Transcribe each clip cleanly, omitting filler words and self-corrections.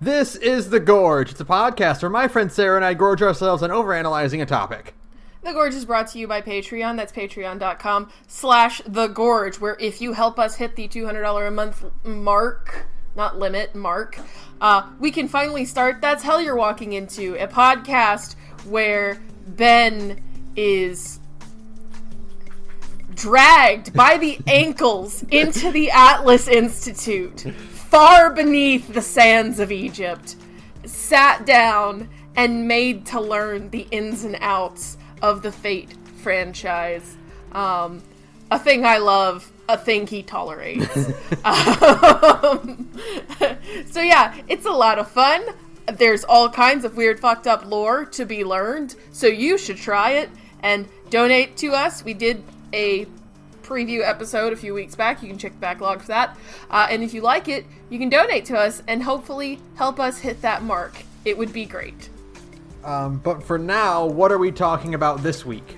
This is The Gorge. It's a podcast where my friend Sara and I gorge ourselves on overanalyzing a topic. The Gorge is brought to you by Patreon. That's patreon.com/thegorge, where if you help us hit the $200 a month mark, not limit, mark, we can finally start That's Hell You're Walking Into, a podcast where Ben is dragged by the ankles into the Atlas Institute, far beneath the sands of Egypt, sat down and made to learn the ins and outs of the Fate franchise. A thing I love, a thing he tolerates. So yeah, it's a lot of fun. There's all kinds of weird fucked up lore to be learned, so you should try it and donate to us. We did a preview episode a few weeks back. You can check the backlog for that. And if you like it, you can donate to us and hopefully help us hit that mark. It would be great. But for now, what are we talking about this week?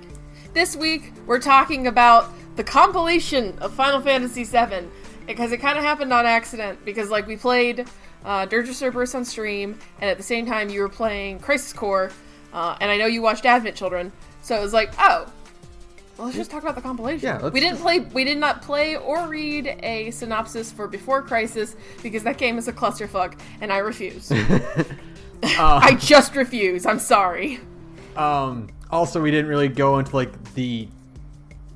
This week, we're talking about the compilation of Final Fantasy VII, because it kind of happened on accident, because we played Dirge of Cerberus on stream, and at the same time you were playing Crisis Core, and I know you watched Advent Children, so it was like, oh, well, let's just talk about the compilation. Yeah, we did not play or read a synopsis for Before Crisis, because that game is a clusterfuck, and I refuse. I just refuse. I'm sorry. Also, we didn't really go into the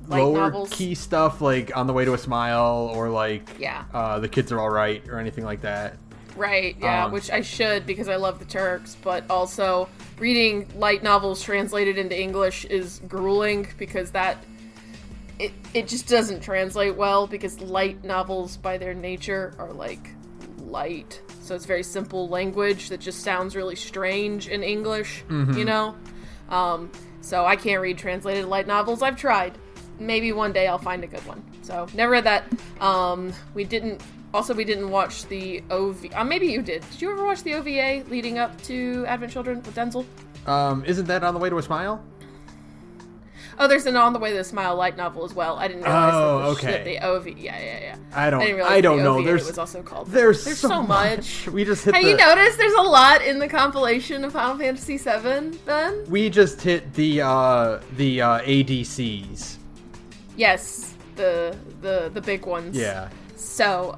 Light lower novels. key stuff, On the Way to a Smile, or The Kids Are Alright, or anything like that. Right, yeah, which I should, because I love the Turks, but also reading light novels translated into English is grueling, because it just doesn't translate well, because light novels by their nature are light. So it's very simple language that just sounds really strange in English, you know? So I can't read translated light novels. I've tried. Maybe one day I'll find a good one. So, never read that. We didn't watch the OVA. Maybe you did. Did you ever watch the OVA leading up to Advent Children with Denzel? Isn't that On the Way to a Smile? Oh, there's an On the Way to a Smile light novel as well. I didn't realize that the OVA. Yeah. I don't know. It was also called. There's so much. We just hit. Have you noticed there's a lot in the compilation of Final Fantasy VII, Ben? We just hit the ADCs. Yes, the big ones. Yeah. So,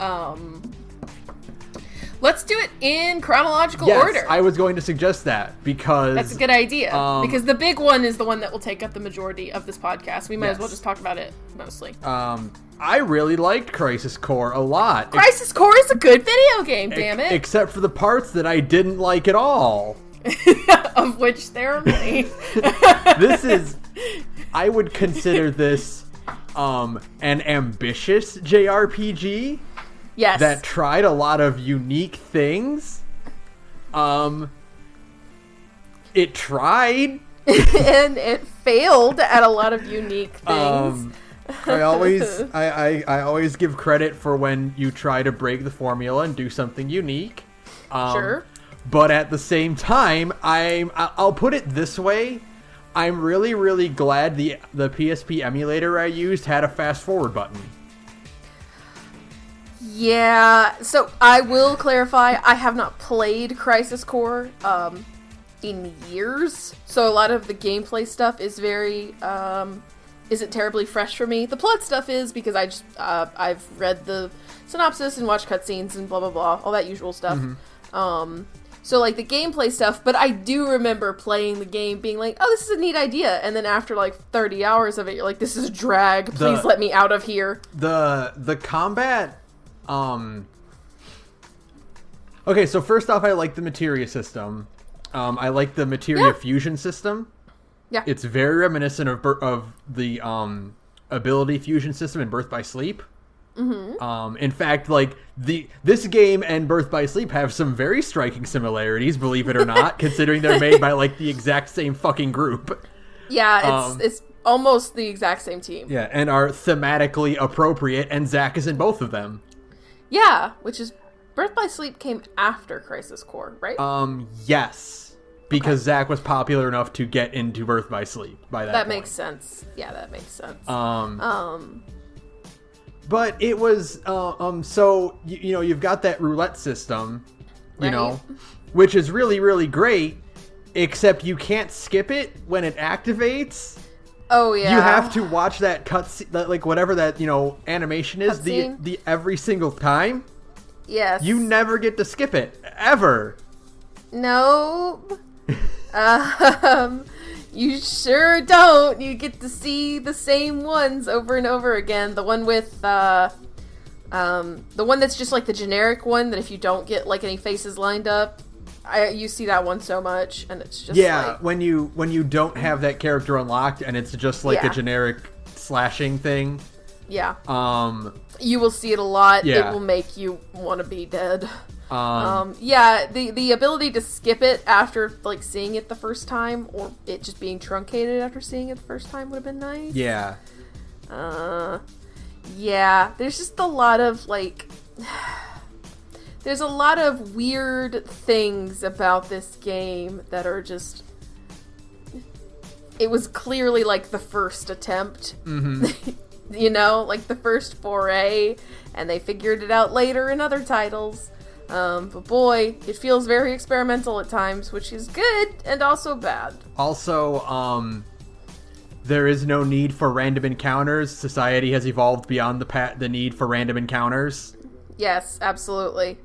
let's do it in chronological order. Yes, I was going to suggest that, because that's a good idea. Because the big one is the one that will take up the majority of this podcast. We might as well just talk about it, mostly. I really liked Crisis Core a lot. Crisis Core is a good video game, damn it. Except for the parts that I didn't like at all. Of which there are many. I would consider this an ambitious JRPG. Yes. That tried a lot of unique things. It tried. And it failed at a lot of unique things. I always give credit for when you try to break the formula and do something unique. Sure. But at the same time, I'll put it this way. I'm really, really glad the PSP emulator I used had a fast forward button. Yeah, so I will clarify, I have not played Crisis Core in years, so a lot of the gameplay stuff is isn't terribly fresh for me. The plot stuff is, because I've read the synopsis and watched cutscenes and blah blah blah, all that usual stuff. So the gameplay stuff, but I do remember playing the game being like, oh, this is a neat idea, and then after 30 hours of it, you're like, this is a drag, please let me out of here. The combat... Okay, so first off, I like the materia system. I like the materia fusion system. Yeah. It's very reminiscent of the ability fusion system in Birth by Sleep. In fact, this game and Birth by Sleep have some very striking similarities, believe it or not, considering they're made by the exact same fucking group. Yeah, it's almost the exact same team. Yeah, and are thematically appropriate, and Zack is in both of them. Yeah, which is Birth by Sleep came after Crisis Core, right? Yes. Because Zack was popular enough to get into Birth by Sleep by that point. That makes sense. Yeah, that makes sense. But it was, so, you've got that roulette system, you know, which is really, really great, except you can't skip it when it activates. Oh, yeah. You have to watch that cutscene, like whatever that, you know, animation is, the every single time. Yes. You never get to skip it, ever. Nope. You sure don't. You get to see the same ones over and over again. The one with, the one that's just like the generic one that if you don't get like any faces lined up, you see that one so much, and it's just like, when you don't have that character unlocked and it's just like a generic slashing thing. Yeah. You will see it a lot. Yeah. It will make you want to be dead. The ability to skip it after like seeing it the first time, or it just being truncated after seeing it the first time would have been nice. Yeah. There's just a lot of like there's a lot of weird things about this game that are just, it was clearly like the first attempt. You know, like the first foray, and they figured it out later in other titles. But boy, it feels very experimental at times, which is good and also bad. Also, there is no need for random encounters. Society has evolved beyond the need for random encounters. Yes, absolutely.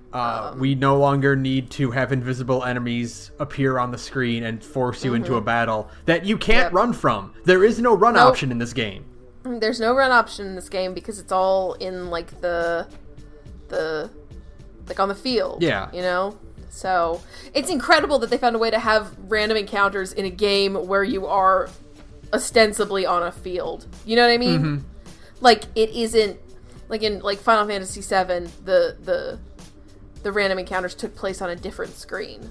We no longer need to have invisible enemies appear on the screen and force you into a battle that you can't run from. There is no run option in this game. There's no run option in this game because it's all in like the like on the field. Yeah. You know? So it's incredible that they found a way to have random encounters in a game where you are ostensibly on a field. You know what I mean? Like it isn't like in like Final Fantasy VII, the random encounters took place on a different screen.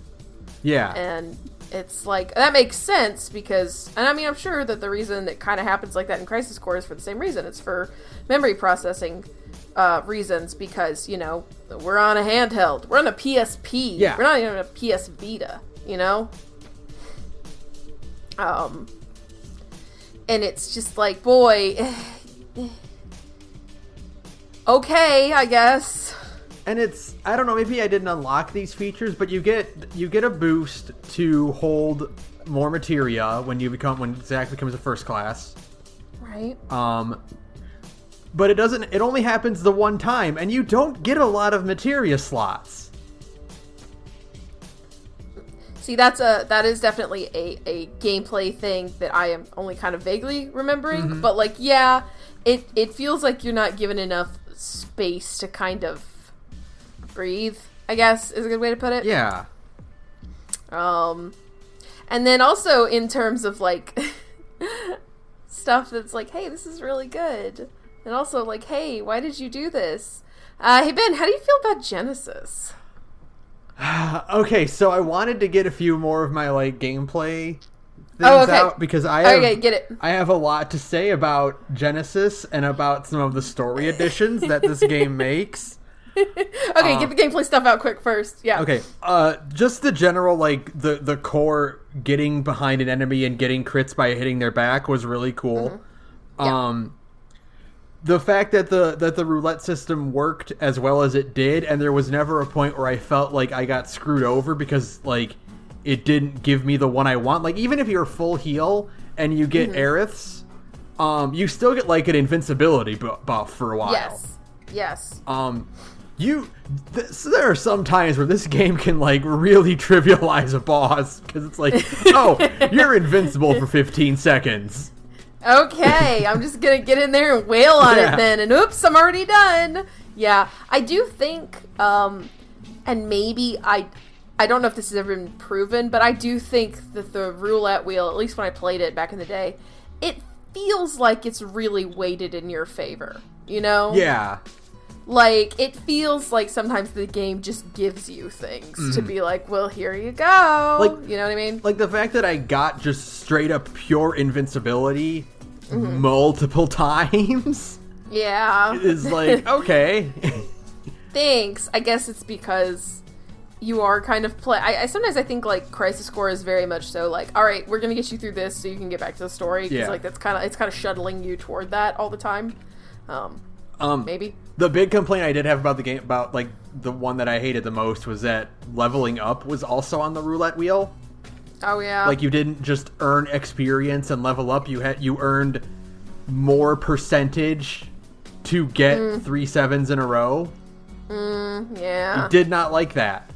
Yeah. And it's like, that makes sense because, and I mean, I'm sure that the reason it kind of happens like that in Crisis Core is for the same reason. It's for memory processing reasons because, you know, we're on a handheld. We're on a PSP. Yeah. We're not even on a PS Vita, you know? And it's just like, boy, okay, I guess. And it's, I don't know, maybe I didn't unlock these features, but you get a boost to hold more materia when Zack becomes a first class. Right. But it only happens the one time, and you don't get a lot of materia slots. See, that is definitely a gameplay thing that I am only kind of vaguely remembering, but like, yeah, it feels like you're not given enough space to kind of breathe, I guess is a good way to put it. Yeah. And then also in terms of like stuff that's like, hey, this is really good. And also like, hey, why did you do this? Hey Ben, how do you feel about Genesis? Okay, so I wanted to get a few more of my like gameplay things out because get it. I have a lot to say about Genesis and about some of the story additions that this game makes. Okay, get the gameplay stuff out quick first. Yeah. Okay. Just the general like the core getting behind an enemy and getting crits by hitting their back was really cool. The fact that the roulette system worked as well as it did, and there was never a point where I felt like I got screwed over because like it didn't give me the one I want. Like even if you're full heal and you get Aeriths, you still get like an invincibility buff for a while. Yes. So there are some times where this game can like really trivialize a boss because it's like, oh, you're invincible for 15 seconds. Okay, I'm just gonna get in there and wail on it then, and oops, I'm already done. Yeah, I do think, and maybe I don't know if this has ever been proven, but I do think that the roulette wheel, at least when I played it back in the day, it feels like it's really weighted in your favor, you know? Yeah. Like, it feels like sometimes the game just gives you things to be like, well, here you go. Like, you know what I mean? Like, the fact that I got just straight up pure invincibility multiple times. Yeah. Is like, okay. Thanks. I guess it's because you are kind of I sometimes I think, like, Crisis Core is very much so, like, all right, we're going to get you through this so you can get back to the story. Because, like, it's kind of shuttling you toward that all the time. Maybe. The big complaint I did have about the game, about like the one that I hated the most, was that leveling up was also on the roulette wheel. Oh yeah. Like you didn't just earn experience and level up. You earned more percentage to get 3 7s in a row. Yeah. I did not like that.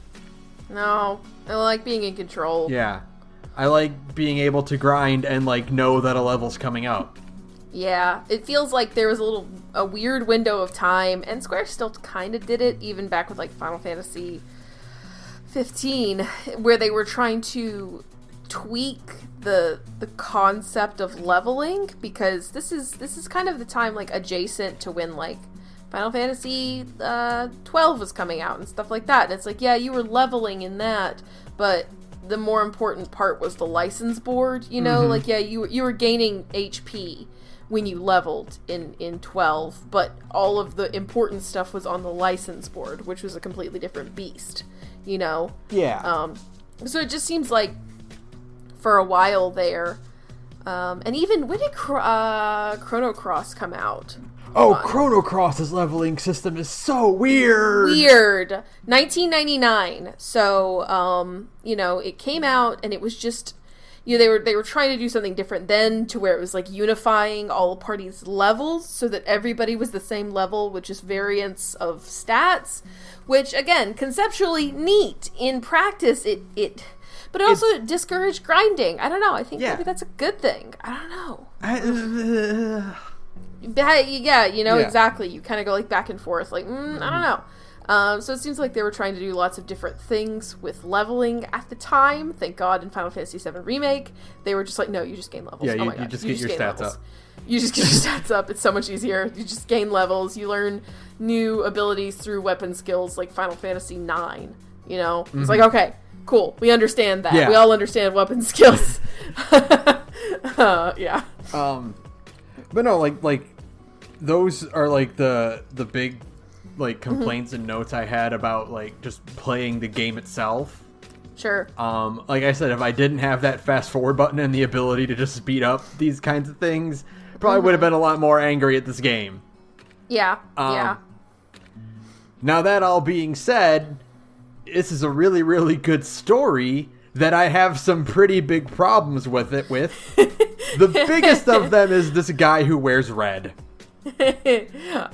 No, I like being in control. Yeah. I like being able to grind and like know that a level's coming up. Yeah, it feels like there was a weird window of time, and Square still kind of did it, even back with like Final Fantasy 15, where they were trying to tweak the concept of leveling, because this is kind of the time like adjacent to when like Final Fantasy 12 was coming out and stuff like that, and it's like, yeah, you were leveling in that, but the more important part was the license board, you know, like, yeah, you were gaining HP when you leveled in 12, but all of the important stuff was on the license board, which was a completely different beast, you know? Yeah. So it just seems like for a while there, and even when did Chrono Cross come out? Oh, Chrono Cross's leveling system is so weird! 1999. So, you know, it came out and it was just, you know, they were trying to do something different then, to where it was like unifying all parties' levels so that everybody was the same level with just variants of stats, which again, conceptually neat. In practice, but it also discouraged grinding. I don't know. I think maybe that's a good thing. I don't know. Yeah, you know, exactly. You kind of go like back and forth, like, I don't know. So it seems like they were trying to do lots of different things with leveling at the time. Thank God in Final Fantasy VII Remake, they were just like, no, you just gain levels. Yeah, you just get your stats up. You just get your stats up. It's so much easier. You just gain levels. You learn new abilities through weapon skills like Final Fantasy IX. You know? It's like, okay, cool. We understand that. Yeah. We all understand weapon skills. Yeah. But no, like those are like the big like complaints and notes I had about like just playing the game itself. Sure. Like I said, if I didn't have that fast forward button and the ability to just speed up these kinds of things, probably would have been a lot more angry at this game. Yeah. Yeah. Now that all being said, this is a really, really good story that I have some pretty big problems with it with. The biggest of them is this guy who wears red.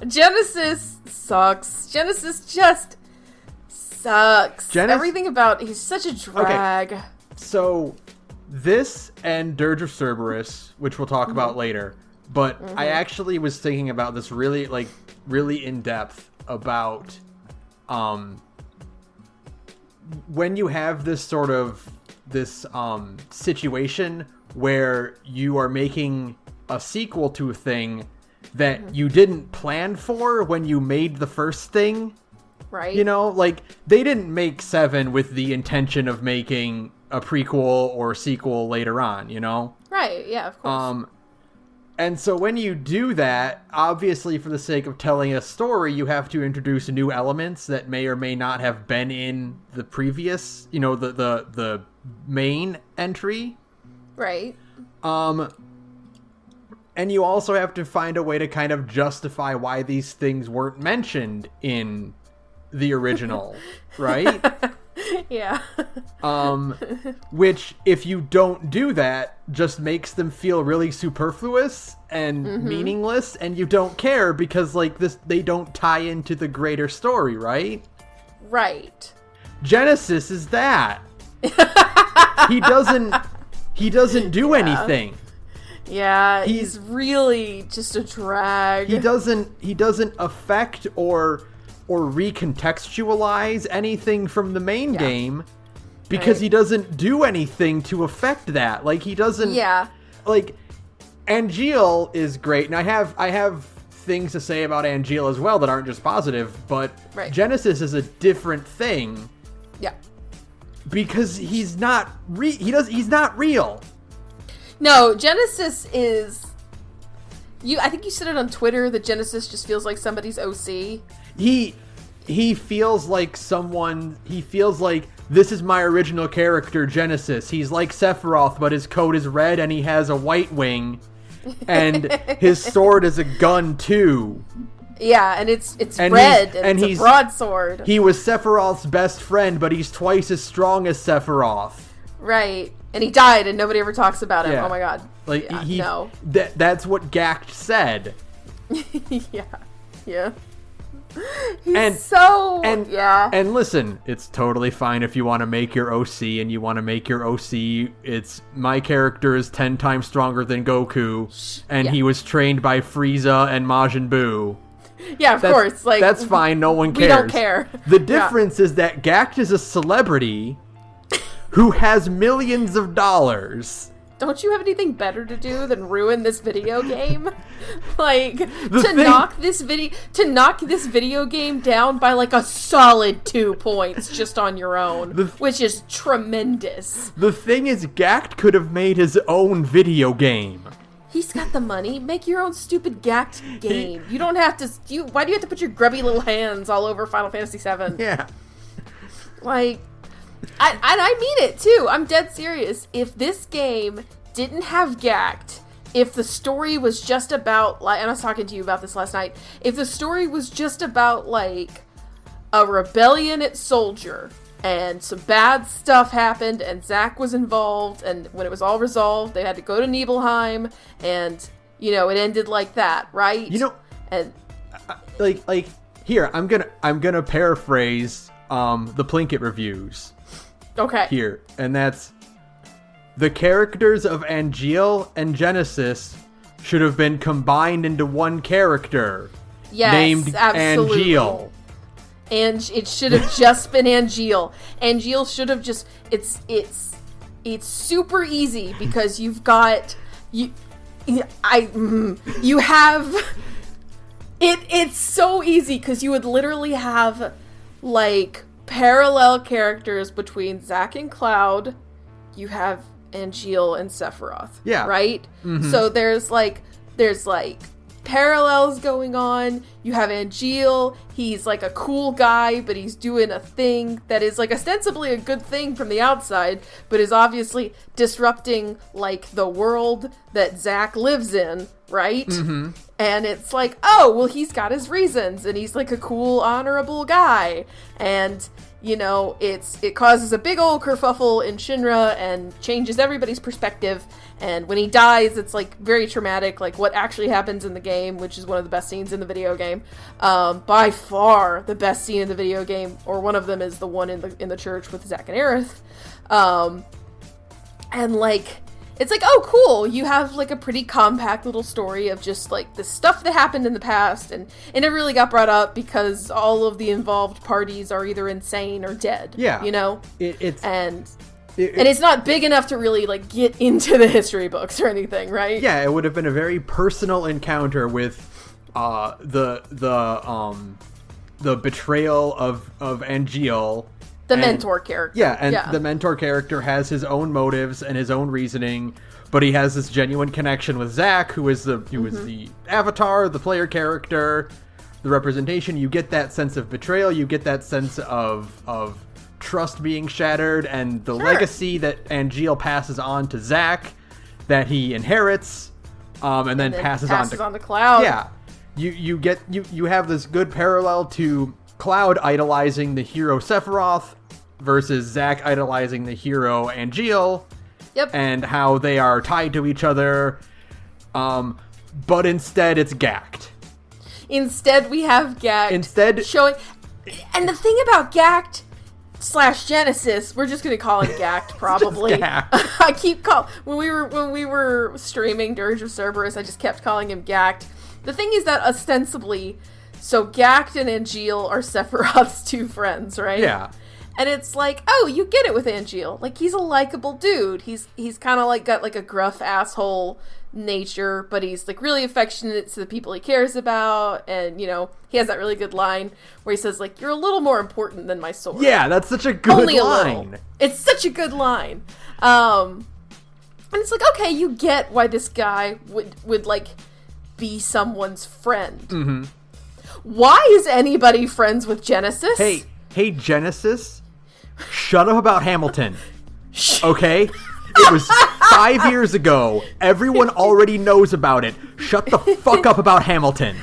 Genesis sucks. Genesis just sucks. Everything about he's such a drag. Okay. So this and Dirge of Cerberus, which we'll talk about later, but I actually was thinking about this really in depth about when you have this sort of situation where you are making a sequel to a thing that you didn't plan for when you made the first thing. Right. You know, like, they didn't make 7 with the intention of making a prequel or sequel later on, you know? Right, yeah, of course. And so when you do that, obviously for the sake of telling a story, you have to introduce new elements that may or may not have been in the previous, you know, the main entry. Right. And you also have to find a way to kind of justify why these things weren't mentioned in the original, right? Yeah. Which, if you don't do that, just makes them feel really superfluous and meaningless, and you don't care because, like, they don't tie into the greater story, right? Right. Genesis is that. He doesn't do anything. Yeah, he's really just a drag. He doesn't affect or recontextualize anything from the main game because he doesn't do anything to affect that. Like, he doesn't. Yeah. Like, Angeal is great, and I have things to say about Angeal as well that aren't just positive, but Genesis is a different thing. Yeah. Because he's not real. No, Genesis is... I think you said it on Twitter that Genesis just feels like somebody's OC. He feels like he feels like, this is my original character, Genesis. He's like Sephiroth, but his coat is red and he has a white wing. And his sword is a gun, too. Yeah, and it's red, and it's a broadsword. He was Sephiroth's best friend, but he's twice as strong as Sephiroth. Right. And he died, and nobody ever talks about him. Yeah. Oh my god. Like, no. That's what Gact said. Yeah. And listen, it's totally fine if you want to make your OC and you want to make your OC. It's my character is 10 times stronger than Goku, and he was trained by Frieza and Majin Buu. Yeah, of course. Like, that's fine. No one cares. We don't care. The difference is that Gact is a celebrity who has millions of dollars. Don't you have anything better to do than ruin this video game? Like, knock this video game down by like a solid 2 points just on your own, which is tremendous. The thing is, Gact could have made his own video game. He's got the money. Make your own stupid Gact game. You don't have to. Why do you have to put your grubby little hands all over Final Fantasy VII? Yeah. Like, I mean it too. I'm dead serious. If this game didn't have Gact, if the story was just about, like, and I was talking to you about this last night, if the story was just about, like, a rebellion at Soldier, and some bad stuff happened, and Zack was involved, and when it was all resolved, they had to go to Nibelheim, and, you know, it ended like that, right? You know, and like here, I'm gonna paraphrase the Plinkett reviews. Okay. Here, and that's: the characters of Angeal and Genesis should have been combined into one character. Yes, named absolutely. Angeal. And it should have just been Angeal. Angeal should have just... It's super easy because you've got... You have... It's so easy because you would literally have, like, parallel characters between Zack and Cloud. You have Angeal and Sephiroth. Yeah. Right? Mm-hmm. So there's parallels going on. You have Angeal. He's like a cool guy, but he's doing a thing that is like ostensibly a good thing from the outside, but is obviously disrupting like the world that Zack lives in, right? Mm-hmm. And it's like, oh, well, he's got his reasons, and he's like a cool, honorable guy. And, you know, it causes a big old kerfuffle in Shinra and changes everybody's perspective. And when he dies, it's like very traumatic, like what actually happens in the game, which is one of the best scenes in the video game. By far the best scene in the video game, or one of them, is the one in the church with Zack and Aerith. And like, it's like, oh, cool, you have like a pretty compact little story of just like the stuff that happened in the past, and it never really got brought up because all of the involved parties are either insane or dead. Yeah. You know? And it's not big enough to really like get into the history books or anything, right? Yeah, it would have been a very personal encounter with the betrayal of Angeal. The mentor character. Yeah, and the mentor character has his own motives and his own reasoning, but he has this genuine connection with Zack, who is the avatar, the player character, the representation. You get that sense of betrayal. You get that sense of trust being shattered, and the legacy that Angeal passes on to Zack, that he inherits, and then passes on to Cloud. Yeah, you have this good parallel to Cloud idolizing the hero Sephiroth versus Zack idolizing the hero Angeal. Yep. And how they are tied to each other. But instead it's Gact. Instead we have Gact showing. And the thing about Gact / Genesis, we're just gonna call him Gact probably. I keep when we were streaming Dirge of Cerberus, I just kept calling him Gact. The thing is that ostensibly, so Gact and Angeal are Sephiroth's two friends, right? Yeah. And it's like, oh, you get it with Angeal. Like, he's a likable dude. He's kind of like got like a gruff asshole nature, but he's like really affectionate to the people he cares about. And, you know, he has that really good line where he says, like, you're a little more important than my sword. Yeah, that's such a good line. It's such a good line. And it's like, okay, you get why this guy would like be someone's friend. Mm-hmm. Why is anybody friends with Genesis? Hey, Genesis, shut up about Hamilton, okay? It was 5 years ago. Everyone already knows about it. Shut the fuck up about Hamilton.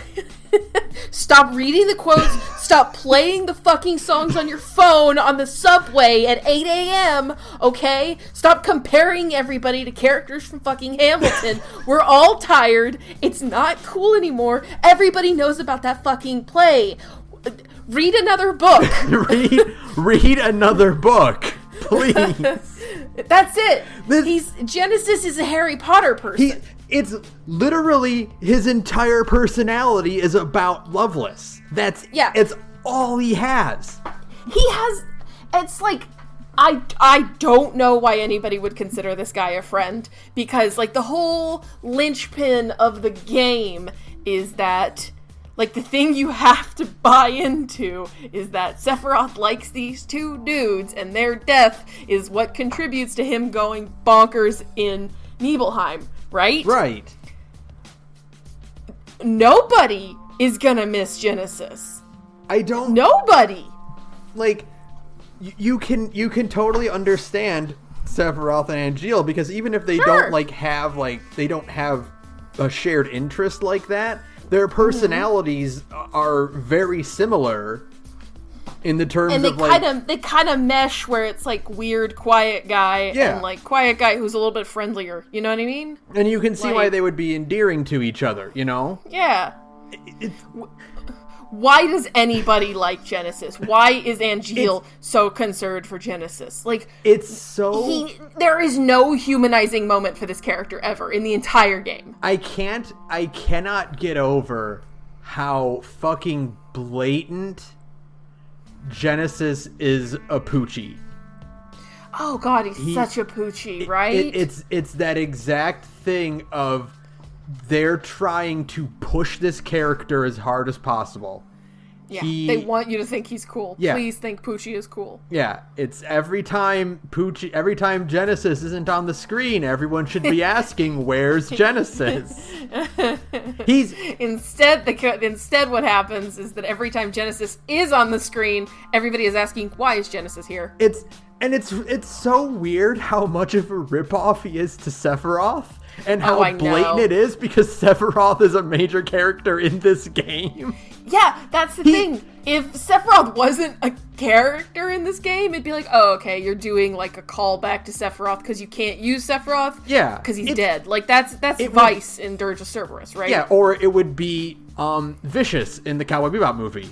Stop reading the quotes. Stop playing the fucking songs on your phone on the subway at 8 a.m., okay? Stop comparing everybody to characters from fucking Hamilton. We're all tired. It's not cool anymore. Everybody knows about that fucking play. Read another book. read another book, please. That's it. Genesis is a Harry Potter person. It's literally his entire personality is about Loveless. It's all he has. It's like, I don't know why anybody would consider this guy a friend, because like the whole linchpin of the game is that, like, the thing you have to buy into is that Sephiroth likes these two dudes and their death is what contributes to him going bonkers in Nibelheim. Right? Right. Nobody is gonna miss Genesis. Nobody. Like, you can totally understand Sephiroth and Angeal, because even if they don't they don't have a shared interest like that, their personalities are very similar in the terms of they kind of mesh, where it's like weird quiet guy and like quiet guy who's a little bit friendlier, you know what I mean? And you can see why they would be endearing to each other, you know? Yeah. Why does anybody like Genesis? Why is Angeal so concerned for Genesis? Like, there is no humanizing moment for this character ever in the entire game. I cannot get over how fucking blatant Genesis is a poochie. Oh god, he's such a poochie, right? It's that exact thing of they're trying to push this character as hard as possible. Yeah, they want you to think he's cool. Yeah. Please think Poochie is cool. Yeah, it's every time Genesis isn't on the screen, everyone should be asking, "Where's Genesis?" Instead what happens is that every time Genesis is on the screen, everybody is asking, "Why is Genesis here?" It's so weird how much of a ripoff he is to Sephiroth. And how blatant it is, because Sephiroth is a major character in this game. Yeah, that's the thing. If Sephiroth wasn't a character in this game, it'd be like, oh, okay, you're doing like a callback to Sephiroth because you can't use Sephiroth. Yeah. Because he's dead. Like, that's Vice in Dirge of Cerberus, right? Yeah, or it would be Vicious in the Cowboy Bebop movie.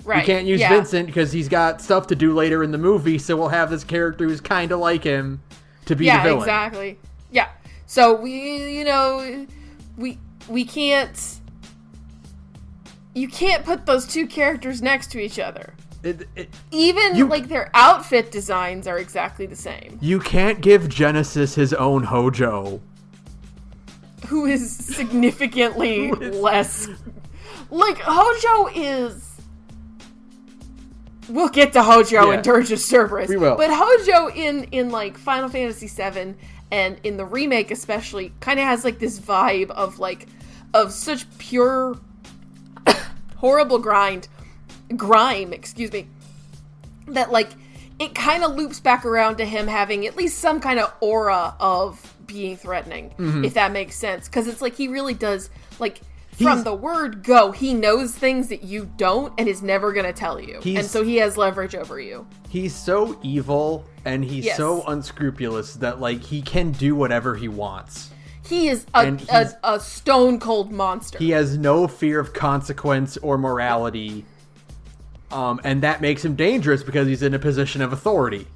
Right. You can't use Vincent because he's got stuff to do later in the movie, so we'll have this character who's kind of like him to be the villain. Yeah, exactly. Yeah. So we can't. You can't put those two characters next to each other. Like their outfit designs are exactly the same. You can't give Genesis his own Hojo, who is significantly less. Like, Hojo is. We'll get to Hojo in Dirge of Cerberus. We will. But Hojo in like Final Fantasy VII. And in the remake especially, kind of has like this vibe of such pure, horrible grime, that like, it kind of loops back around to him having at least some kind of aura of being threatening, if that makes sense. Because it's like, he really does, like, from the word go, he knows things that you don't and is never going to tell you. And so he has leverage over you. He's so evil and he's so unscrupulous that, like, he can do whatever he wants. He is a stone cold monster. He has no fear of consequence or morality. And that makes him dangerous because he's in a position of authority.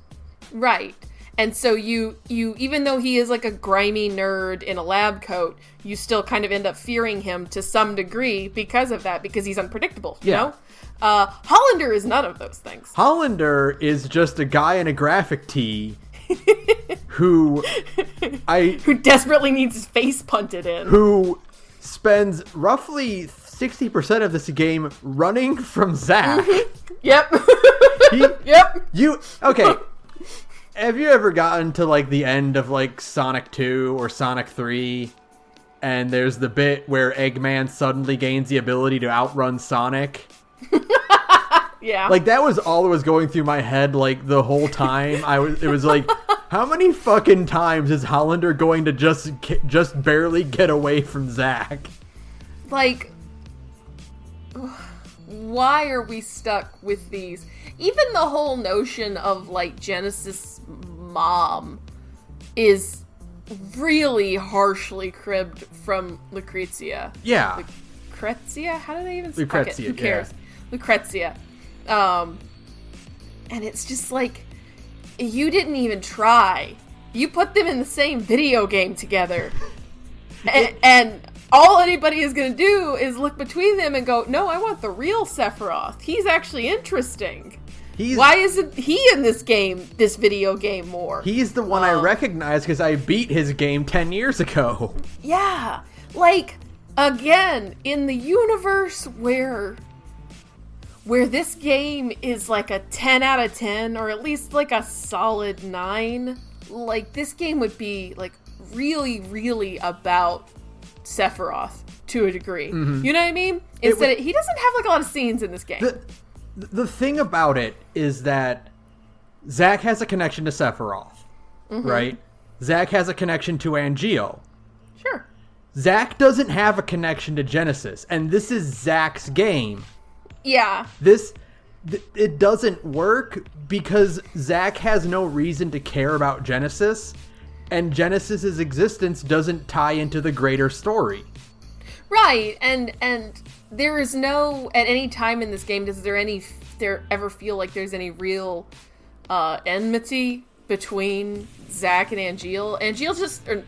Right. And so you even though he is like a grimy nerd in a lab coat, you still kind of end up fearing him to some degree because of that, because he's unpredictable, you know? Hollander is none of those things. Hollander is just a guy in a graphic tee who desperately needs his face punted in. Who spends roughly 60% of this game running from Zack. Yep. Okay. Have you ever gotten to, like, the end of, like, Sonic 2 or Sonic 3, and there's the bit where Eggman suddenly gains the ability to outrun Sonic? Yeah. Like, that was all that was going through my head, like, the whole time. It was like, how many fucking times is Hollander going to just barely get away from Zack? Like, why are we stuck with these? Even the whole notion of, like, Genesis' mom is really harshly cribbed from Lucrezia. Yeah. Lucrezia? How do they even Lucrezia, it? Who cares? yeah. Lucrezia. And it's just like, you didn't even try. You put them in the same video game together. and all anybody is going to do is look between them and go, no, I want the real Sephiroth. He's actually interesting. Why isn't he in this video game more? He's the one I recognize because I beat his game 10 years ago. Yeah. Like, again, in the universe where this game is like a 10 out of 10, or at least like a solid 9, like, this game would be, like, really, really about Sephiroth to a degree. Mm-hmm. You know what I mean? He doesn't have, like, a lot of scenes in this game. The thing about it is that Zack has a connection to Sephiroth, right? Zack has a connection to Angeal. Sure. Zack doesn't have a connection to Genesis, and this is Zack's game. Yeah. It doesn't work because Zack has no reason to care about Genesis, and Genesis's existence doesn't tie into the greater story. Right, and there is no, at any time in this game, does there ever feel like there's any real enmity between Zack and Angeal?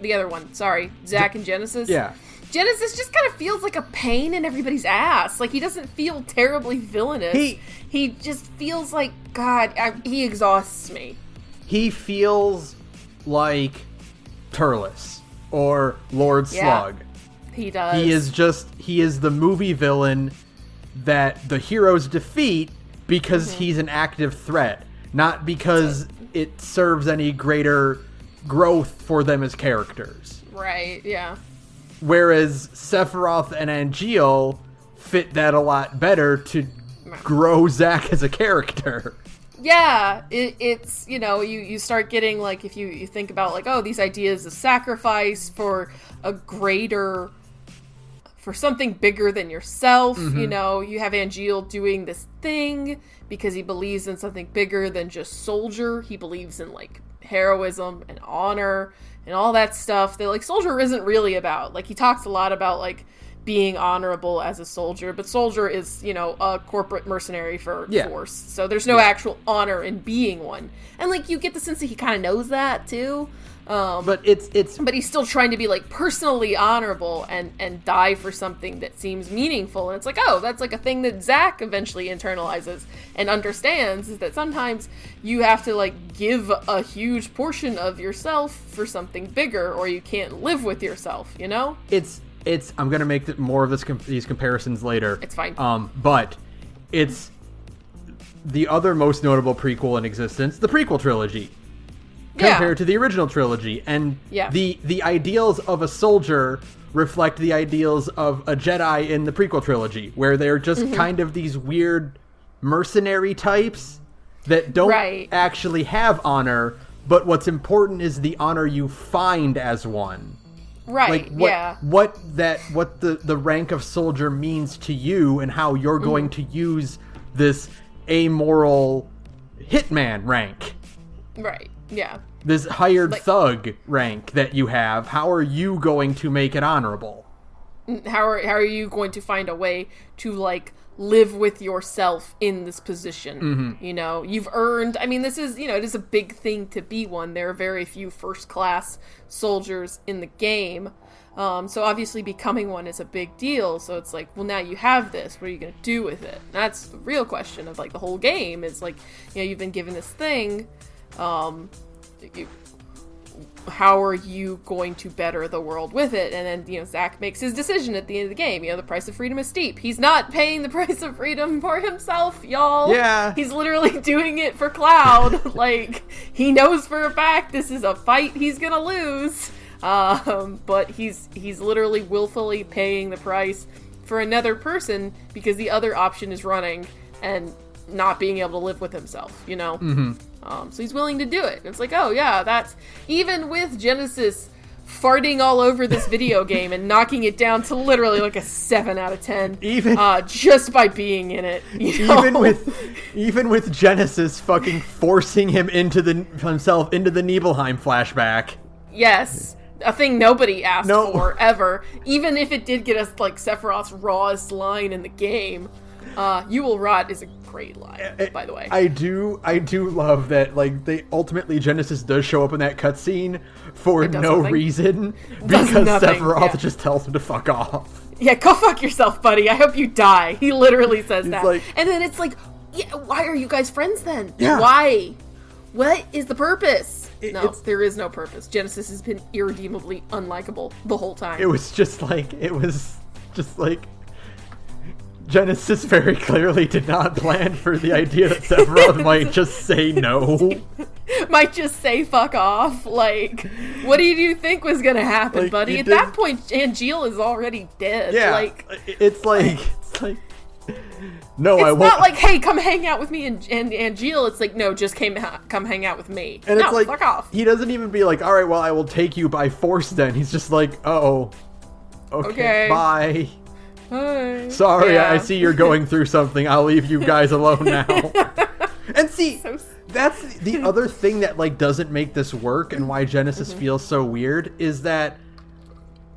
The other one, sorry, Zack and Genesis? Yeah. Genesis just kind of feels like a pain in everybody's ass. Like, he doesn't feel terribly villainous. He just feels like, God, he exhausts me. He feels like Turles or Lord Slug. He does. He is the movie villain that the heroes defeat because he's an active threat, not because it serves any greater growth for them as characters. Right, yeah. Whereas Sephiroth and Angeal fit that a lot better to grow Zack as a character. Yeah, it's, you start getting, like, if you think about, like, oh, these ideas of sacrifice for something bigger than yourself, you have Angeal doing this thing because he believes in something bigger than just soldier. He believes in, like, heroism and honor and all that stuff that, like, soldier isn't really about. Like, he talks a lot about, like, being honorable as a soldier, but soldier is, a corporate mercenary for force. So there's no actual honor in being one. And, like, you get the sense that he kind of knows that too. But but he's still trying to be, like, personally honorable and die for something that seems meaningful. And it's like, oh, that's, like, a thing that Zack eventually internalizes and understands, is that sometimes you have to, like, give a huge portion of yourself for something bigger, or you can't live with yourself, It's I'm gonna make more of these comparisons later. It's fine. But it's the other most notable prequel in existence, the prequel trilogy, compared to the original trilogy, and the ideals of a soldier reflect the ideals of a Jedi in the prequel trilogy, where they're just kind of these weird mercenary types that don't actually have honor, but what's important is the honor you find as one. Right, what the rank of soldier means to you and how you're going to use this amoral hitman rank. Right, yeah. This hired thug rank that you have, how are you going to make it honorable? How are you going to find a way to, like, live with yourself in this position? You've earned, this is, it is a big thing to be one. There are very few first-class soldiers in the game. So obviously becoming one is a big deal. So it's like, well, now you have this. What are you going to do with it? And that's the real question of, like, the whole game is, like, you've been given this thing. How are you going to better the world with it? And then, Zack makes his decision at the end of the game. The price of freedom is steep. He's not paying the price of freedom for himself, y'all. Yeah. He's literally doing it for Cloud. Like, he knows for a fact this is a fight he's gonna lose. But he's literally willfully paying the price for another person because the other option is running and not being able to live with himself, So he's willing to do it. It's like, oh yeah, that's, even with Genesis farting all over this video game and knocking it down to literally like a 7 out of 10. Just by being in it. You know? Even with Genesis fucking forcing him himself into the Nibelheim flashback. Yes. A thing nobody asked for, ever. Even if it did get us, like, Sephiroth's rawest line in the game. You will rot is a great line, by the way. I do love that, like, Genesis does show up in that cutscene for no reason. Because Sephiroth just tells him to fuck off. Yeah, go fuck yourself, buddy. I hope you die. He literally says that. Like, and then it's like, yeah, why are you guys friends then? Yeah. Why? What is the purpose? There is no purpose. Genesis has been irredeemably unlikable the whole time. It was just like Genesis very clearly did not plan for the idea that Sephiroth might just say no. Might just say fuck off. Like, what did you think was gonna happen, like, buddy? At that point, Angeal is already dead. Yeah, like, it's like no, it's I won't. not like, hey, come hang out with me and Angeal. It's like, no, just come hang out with me. And it's like, fuck off. He doesn't even be like, all right, well, I will take you by force then. He's just like, oh, okay. Bye. Hi. Sorry, yeah. I see you're going through something. I'll leave you guys alone now. And see, that's the other thing that, like, doesn't make this work and why Genesis feels so weird is that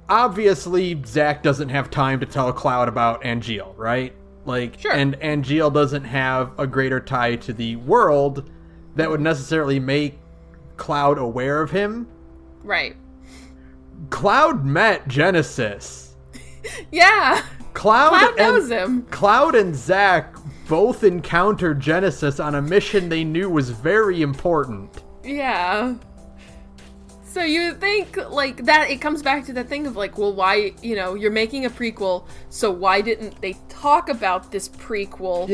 obviously Zack doesn't have time to tell Cloud about Angeal, right? Like, sure. And Angeal doesn't have a greater tie to the world that would necessarily make Cloud aware of him. Right. Cloud met Genesis. Yeah. Cloud knows him. Cloud and Zack both encountered Genesis on a mission they knew was very important. Yeah. So you think, like, that it comes back to that thing of, like, well, why, you're making a prequel, so why didn't they talk about this prequel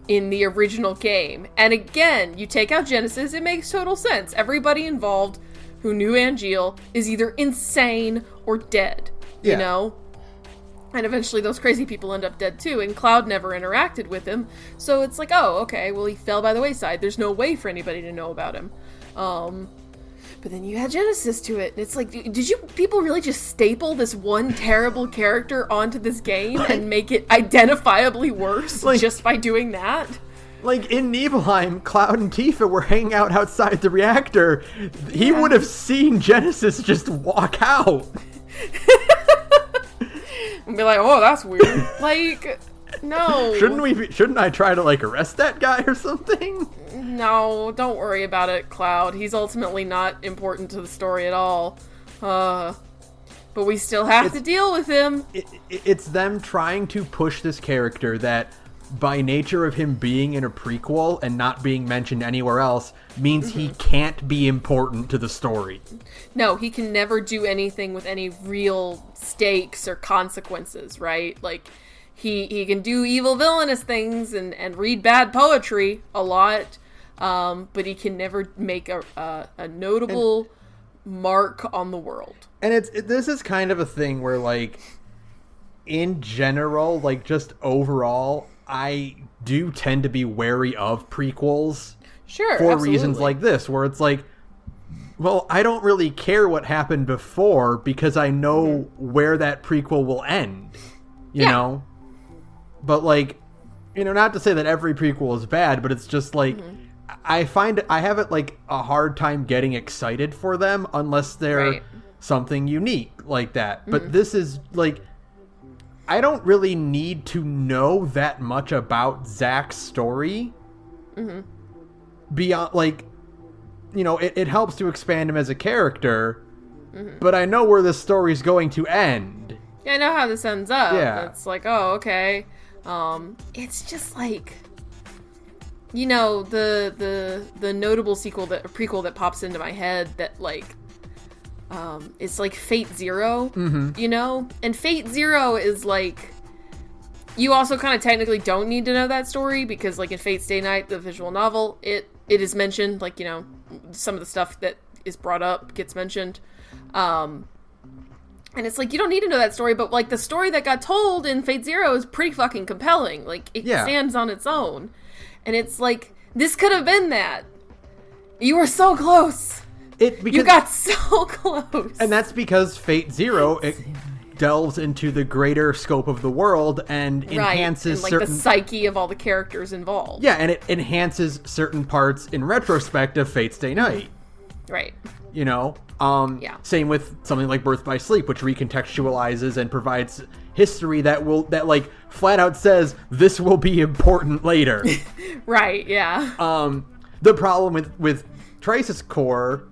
in the original game? And again, you take out Genesis, it makes total sense. Everybody involved who knew Angeal is either insane or dead, you know? And eventually those crazy people end up dead too, and Cloud never interacted with him, so it's like, oh, okay, well, he fell by the wayside. There's no way for anybody to know about him. But then you add Genesis to it, and it's like, did you people really just staple this one terrible character onto this game and make it identifiably worse just by doing that? Like, in Nibelheim, Cloud and Tifa were hanging out outside the reactor. He would have seen Genesis just walk out. And be like, oh, that's weird. Like, no. Shouldn't I try to, like, arrest that guy or something? No, don't worry about it, Cloud. He's ultimately not important to the story at all. But we still have to deal with him. It's them trying to push this character that, by nature of him being in a prequel and not being mentioned anywhere else, means he can't be important to the story. No, he can never do anything with any real stakes or consequences, right? Like, he can do evil villainous things and read bad poetry a lot, but he can never make a notable mark on the world. And this is kind of a thing where, like, in general, like, just overall, I do tend to be wary of prequels. Sure, for absolutely. Reasons like this, where it's like, well, I don't really care what happened before because I know where that prequel will end, you know? But, like, not to say that every prequel is bad, but it's just, like, I find I have it, like, a hard time getting excited for them unless they're something unique like that. But this is, like, I don't really need to know that much about Zack's story. Beyond, like, it helps to expand him as a character, but I know where this story's going to end. Yeah, I know how this ends up. Yeah. It's like, oh, okay. It's just like, the notable prequel that pops into my head that, like, it's like Fate Zero, and Fate Zero is like, you also kind of technically don't need to know that story because, like, in Fate Stay Night, the visual novel, it is mentioned, like, some of the stuff that is brought up gets mentioned, and it's like, you don't need to know that story, but, like, the story that got told in Fate Zero is pretty fucking compelling. Like, it stands on its own, and it's like, this could have been that. You were so close. You got so close. And that's because Fate Zero, it delves into the greater scope of the world and enhances and, the psyche of all the characters involved. Yeah, and it enhances certain parts in retrospect of Fate Stay Night. Right. You know? Same with something like Birth by Sleep, which recontextualizes and provides history that flat out says this will be important later. Right, yeah. The problem with Trice's core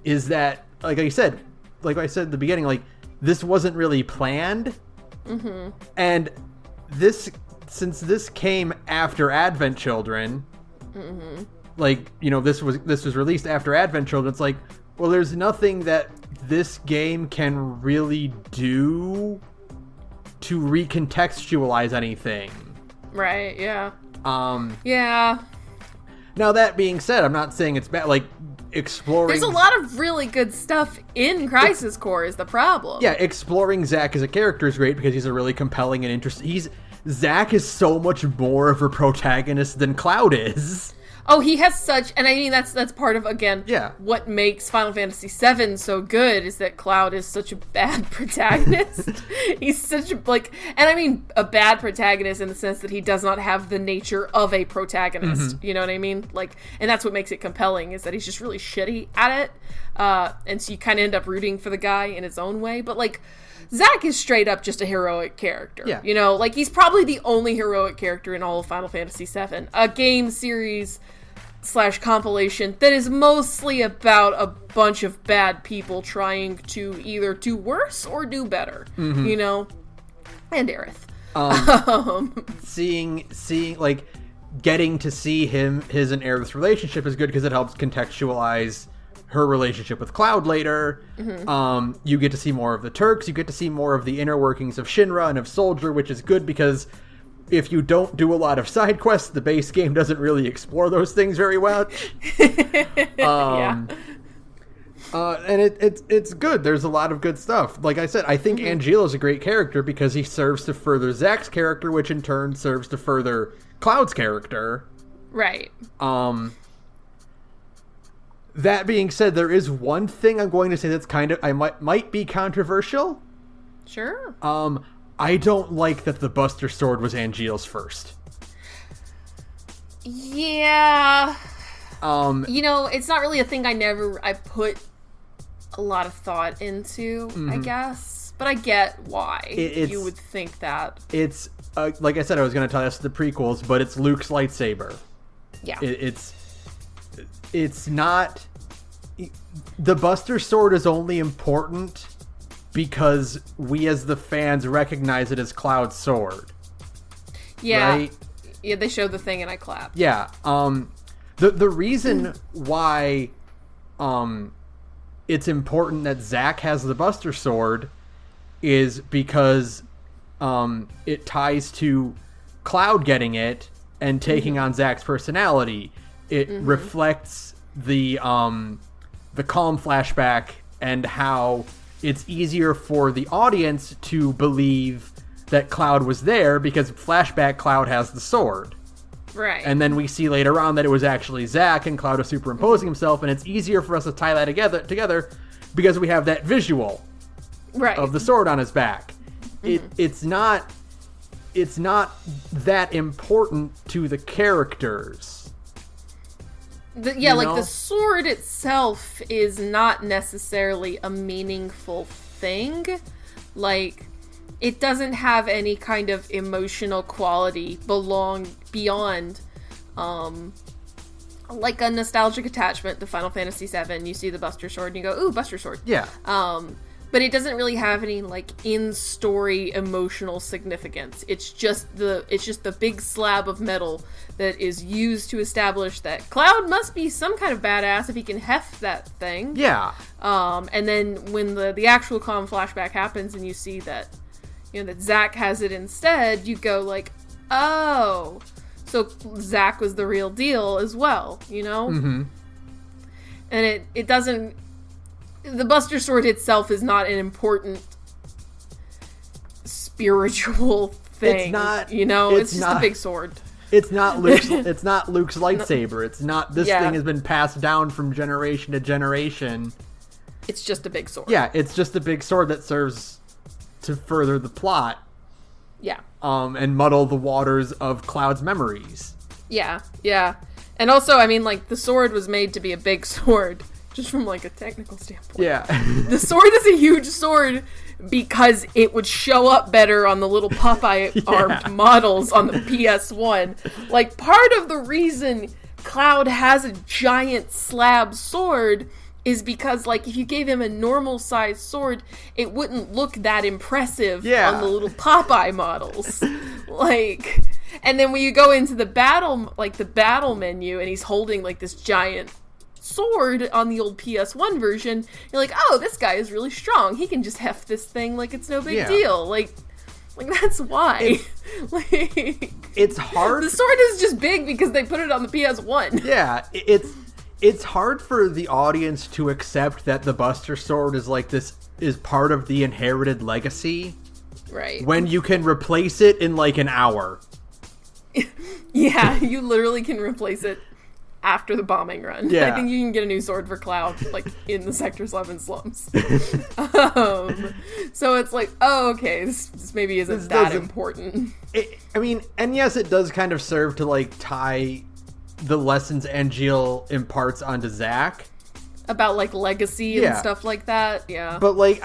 is that, like I said at the beginning, like, this wasn't really planned. Mm-hmm. And since this came after Advent Children, mm-hmm. like, you know, this was released after Advent Children, it's like, well, there's nothing that this game can really do to recontextualize anything. Right, yeah. Yeah. Now, that being said, I'm not saying it's bad. Like, exploring... There's a lot of really good stuff in Crisis Core is the problem. Yeah, exploring Zack as a character is great because he's a really compelling and interesting... Zack is so much more of a protagonist than Cloud is. Oh, he has such... And I mean, that's part of, again, what makes Final Fantasy VII so good is that Cloud is such a bad protagonist. He's such a, like... And I mean a bad protagonist in the sense that he does not have the nature of a protagonist. Mm-hmm. You know what I mean? Like, and that's what makes it compelling, is that he's just really shitty at it. And so you kind of end up rooting for the guy in his own way. But, like... Zack is straight up just a heroic character. Yeah. You know, like, he's probably the only heroic character in all of Final Fantasy VII. A game series / compilation that is mostly about a bunch of bad people trying to either do worse or do better. Mm-hmm. You know? And Aerith. Seeing, like, getting to see his and Aerith's relationship is good because it helps contextualize her relationship with Cloud later. Mm-hmm. You get to see more of the Turks. You get to see more of the inner workings of Shinra and of Soldier, which is good because if you don't do a lot of side quests, the base game doesn't really explore those things very well. And it's good. There's a lot of good stuff. Like I said, I think Angelo's a great character because he serves to further Zack's character, which in turn serves to further Cloud's character. Right. That being said, there is one thing I'm going to say that's kind of... I might be controversial. Sure. I don't like that the Buster Sword was Angeal's first. Yeah. You know, it's not really a thing I put a lot of thought into, I guess. But I get why you would think that. It's, like I said, I was going to tell us the prequels, but it's Luke's lightsaber. Yeah. It's not... The Buster Sword is only important because we as the fans recognize it as Cloud's sword. Yeah. Right? Yeah, they showed the thing and I clapped. Yeah. The reason why it's important that Zack has the Buster Sword is because it ties to Cloud getting it and taking on Zack's personality. It reflects the calm flashback and how it's easier for the audience to believe that Cloud was there because flashback Cloud has the sword. Right. And then we see later on that it was actually Zack and Cloud was superimposing himself, and it's easier for us to tie that together because we have that visual of the sword on his back. It's not that important to the characters. The sword itself is not necessarily a meaningful thing. Like, it doesn't have any kind of emotional quality beyond, like a nostalgic attachment to Final Fantasy VII. You see the Buster Sword and you go, ooh, Buster Sword. Yeah. But it doesn't really have any, like, in-story emotional significance. It's just the big slab of metal that is used to establish that Cloud must be some kind of badass if he can heft that thing. Yeah. And then when the actual calm flashback happens and you see that, you know, that Zack has it instead, you go like, oh, so Zack was the real deal as well, you know? Mm-hmm. And it doesn't... The Buster Sword itself is not an important spiritual thing. It's not, you know? It's just a big sword. It's not Luke's lightsaber. It's not, this thing has been passed down from generation to generation. It's just a big sword. Yeah, it's just a big sword that serves to further the plot. Yeah. And muddle the waters of Cloud's memories. Yeah, yeah. And also, I mean, like, the sword was made to be a big sword, just from, like, a technical standpoint. Yeah. The sword is a huge sword because it would show up better on the little Popeye-armed models on the PS1. Like, part of the reason Cloud has a giant slab sword is because, like, if you gave him a normal-sized sword, it wouldn't look that impressive on the little Popeye models. Like, and then when you go into the battle menu, and he's holding, like, this giant sword on the old PS1 version, you're like, oh, this guy is really strong. He can just heft this thing like it's no big deal. Like, that's why. It's hard. The sword is just big because they put it on the PS1. Yeah, it's hard for the audience to accept that the Buster Sword is part of the inherited legacy. Right. When you can replace it in like an hour. Yeah, you literally can replace it after the bombing run. Yeah. I think you can get a new sword for Cloud, like, in the Sector 11 slums. So it's like, oh, okay, this maybe isn't that important. I mean, and yes, it does kind of serve to, like, tie the lessons Angeal imparts onto Zack. About, like, legacy and stuff like that, yeah. But, like,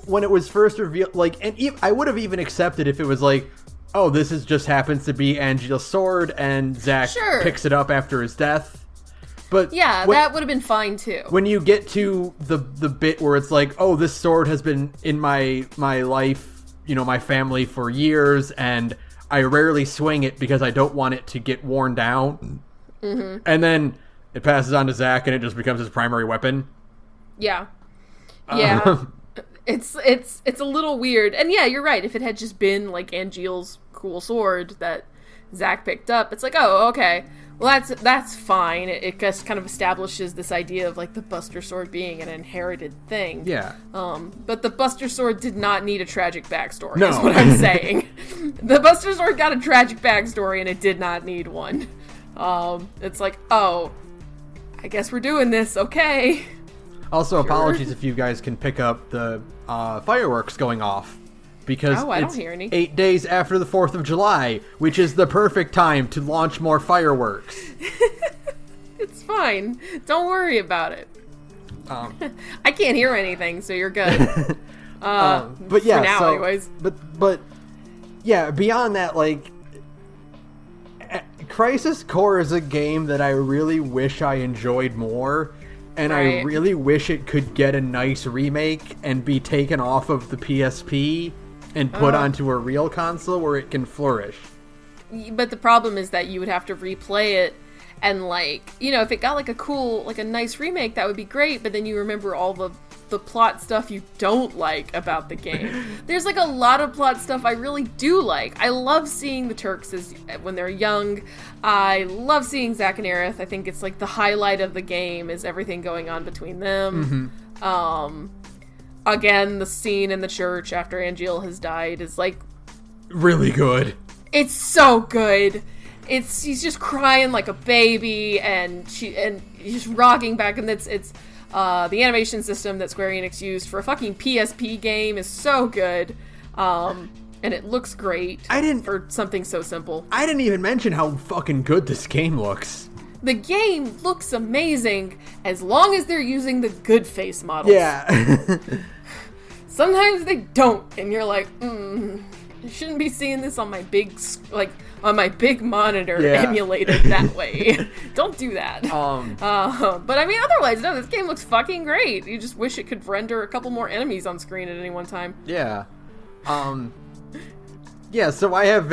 when it was first revealed, like, and I would have even accepted if it was like, oh, this just happens to be Angeal's sword, and Zack picks it up after his death. But yeah, that would have been fine too. When you get to the bit where it's like, oh, this sword has been in my life, you know, my family for years, and I rarely swing it because I don't want it to get worn down. Mm-hmm. And then it passes on to Zack, and it just becomes his primary weapon. Yeah. Yeah. It's a little weird. And yeah, you're right. If it had just been like Angeal's cool sword that Zack picked up, it's like, oh, okay. Well, that's fine. It just kind of establishes this idea of like the Buster Sword being an inherited thing. Yeah. But the Buster Sword did not need a tragic backstory, no. is what I'm saying. The Buster Sword got a tragic backstory, and it did not need one. It's like, oh, I guess we're doing this, okay. Also, apologies if you guys can pick up the fireworks going off. Because I don't hear any. 8 days after the 4th of July, which is the perfect time to launch more fireworks. It's fine. Don't worry about it. I can't hear anything, so you're good. But yeah, for now, anyways. But yeah, beyond that, like, Crisis Core is a game that I really wish I enjoyed more. And I really wish it could get a nice remake and be taken off of the PSP and put onto a real console where it can flourish. But the problem is that you would have to replay it, and, like, you know, if it got like a cool, like a nice remake, that would be great, but then you remember all the plot stuff you don't like about the game. There's like a lot of plot stuff I really do like. I love seeing the Turks when they're young. I love seeing Zack and Aerith. I think it's like the highlight of the game is everything going on between them. Mm-hmm. Again, the scene in the church after Angeal has died is like really good. It's so good. He's just crying like a baby, and he's just rocking back, and it's the animation system that Square Enix used for a fucking PSP game is so good. And it looks great for something so simple. I didn't even mention how fucking good this game looks. The game looks amazing as long as they're using the good face models. Yeah. Sometimes they don't, and you're like, I shouldn't be seeing this on my big, on my big monitor emulated that way. Don't do that. But I mean, otherwise, no, this game looks fucking great. You just wish it could render a couple more enemies on screen at any one time. Yeah. Yeah, so I have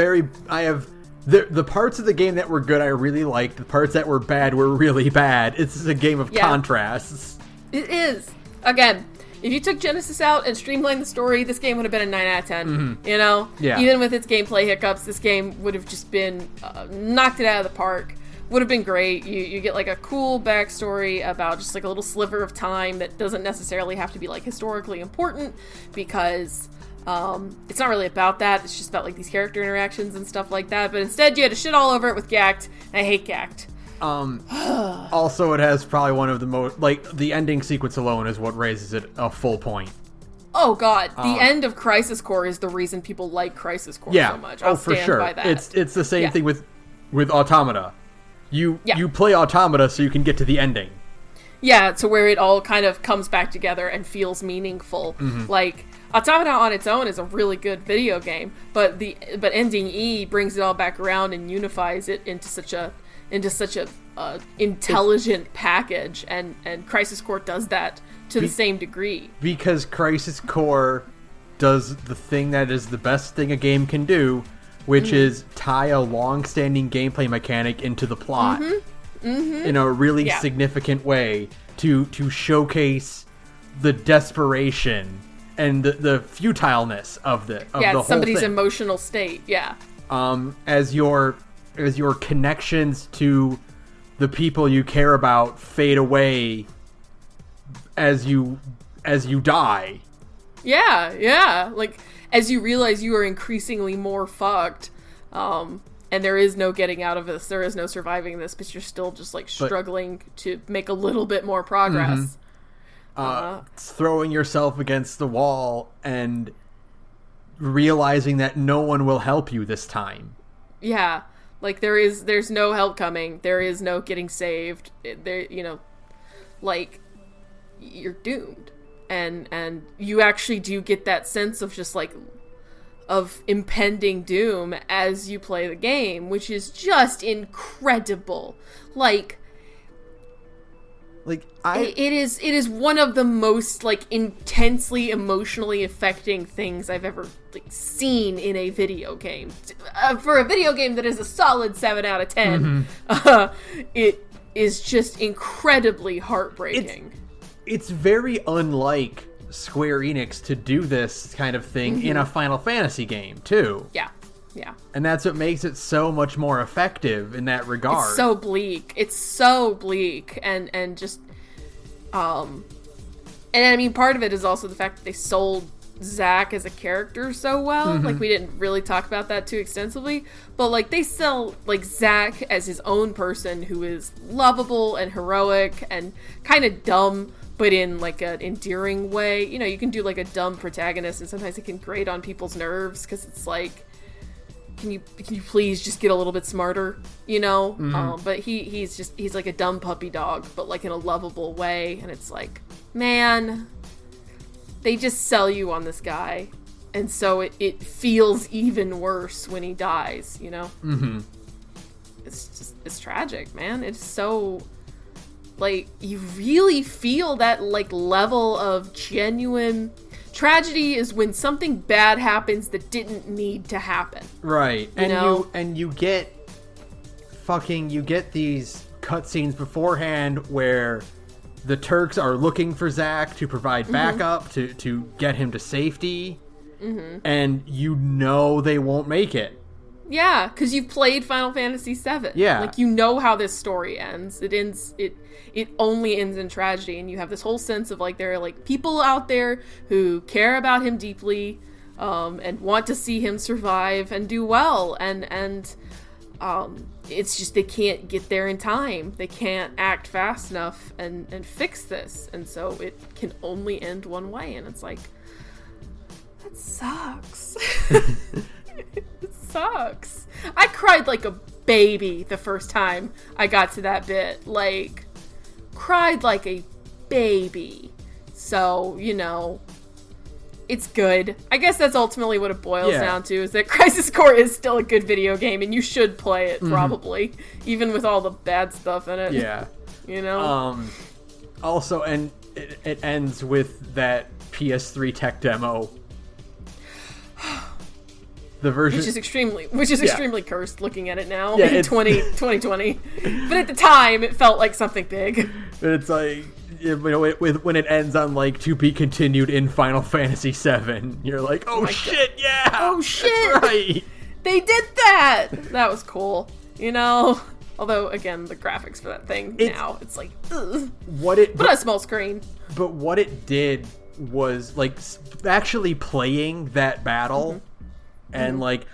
the parts of the game that were good I really liked. The parts that were bad were really bad. It's just a game of contrasts. It is. Again, if you took Genesis out and streamlined the story, this game would have been a 9 out of 10. Mm-hmm. You know? Yeah. Even with its gameplay hiccups, this game would have just been knocked it out of the park. Would have been great. You get like a cool backstory about just like a little sliver of time that doesn't necessarily have to be like historically important, because It's not really about that. It's just about like these character interactions and stuff like that. But instead, you had to shit all over it with Gact, and I hate Gact. Also, it has probably one of the most, like, the ending sequence alone is what raises it a full point. Oh god, the end of Crisis Core is the reason people like Crisis Core so much. I'll stand for sure. by that. It's the same thing with Automata. You play Automata so you can get to the ending. Yeah, to where it all kind of comes back together and feels meaningful. Like, Automata on its own is a really good video game, but ending E brings it all back around and unifies it into such a intelligent package, and Crisis Core does that to the same degree. Because Crisis Core does the thing that is the best thing a game can do, which is tie a long-standing gameplay mechanic into the plot in a really significant way to showcase the desperation and the futileness of the whole somebody's thing. Emotional state. As your connections to the people you care about fade away as you die. Like, as you realize you are increasingly more fucked, and there is no getting out of this, there is no surviving this, but you're still just like struggling to make a little bit more progress. Throwing yourself against the wall and realizing that no one will help you this time. Yeah, like there's no help coming. There is no getting saved. Like, you're doomed. And you actually do get that sense of just like of impending doom as you play the game, which is just incredible. It is one of the most like intensely emotionally affecting things I've ever seen in a video game. For a video game that is a solid 7 out of 10, it is just incredibly heartbreaking. It's very unlike Square Enix to do this kind of thing in a Final Fantasy game too. Yeah. And that's what makes it so much more effective in that regard. It's so bleak. And just and I mean, part of it is also the fact that they sold Zack as a character so well. Like, we didn't really talk about that too extensively, but like they sell like Zack as his own person who is lovable and heroic and kind of dumb, but in like an endearing way. You know, you can do like a dumb protagonist and sometimes it can grate on people's nerves because it's like, can you please just get a little bit smarter, you know? But he's like a dumb puppy dog, but like in a lovable way. And it's like, man, they just sell you on this guy. And so it feels even worse when he dies, you know? It's tragic, man. It's so, like, you really feel that like level of genuine tragedy is when something bad happens that didn't need to happen. Right. You get these cutscenes beforehand where the Turks are looking for Zack to provide backup to get him to safety. And you know they won't make it. Yeah, because you've played Final Fantasy VII. Yeah. Like, you know how this story ends. It only ends in tragedy, and you have this whole sense of, like, there are, like, people out there who care about him deeply, and want to see him survive and do well, and it's just they can't get there in time. They can't act fast enough and fix this, and so it can only end one way, and it's like, that sucks. It sucks. I cried like a baby the first time I got to that bit. Like, cried like a baby. So, you know, it's good. I guess that's ultimately what it boils down to, is that Crisis Core is still a good video game, and you should play it, probably. Even with all the bad stuff in it. Yeah. You know? Also, and it ends with that PS3 tech demo. The version, which is extremely cursed looking at it now in 2020. But at the time, it felt like something big. It's like, you know, when it ends on like to be continued in Final Fantasy VII, you're like, oh shit, God. Yeah, oh shit, that's right, they did that. That was cool, you know. Although again, the graphics for that thing it's like, ugh. Put on a small screen. But what it did was like actually playing that battle, and like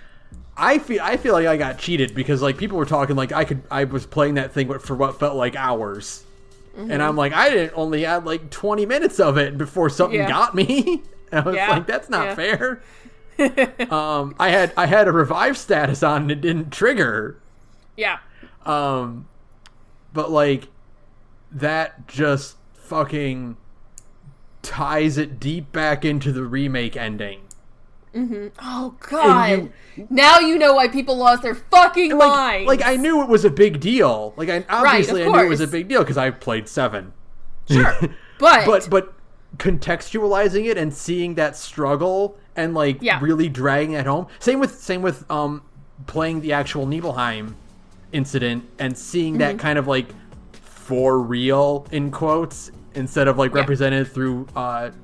I feel like I got cheated because like people were talking like I was playing that thing for what felt like hours, and I'm like I didn't only had like 20 minutes of it before something got me. And I was like, that's not fair. I had a revive status on and it didn't trigger. Yeah. But like that just fucking ties it deep back into the remake ending. Oh god. Now you know why people lost their fucking minds. Like I knew it was a big deal. Like I knew it was a big deal because I played 7. Sure. But contextualizing it and seeing that struggle and like really dragging it home. Same with playing the actual Nibelheim incident and seeing that kind of like for real in quotes instead of like represented through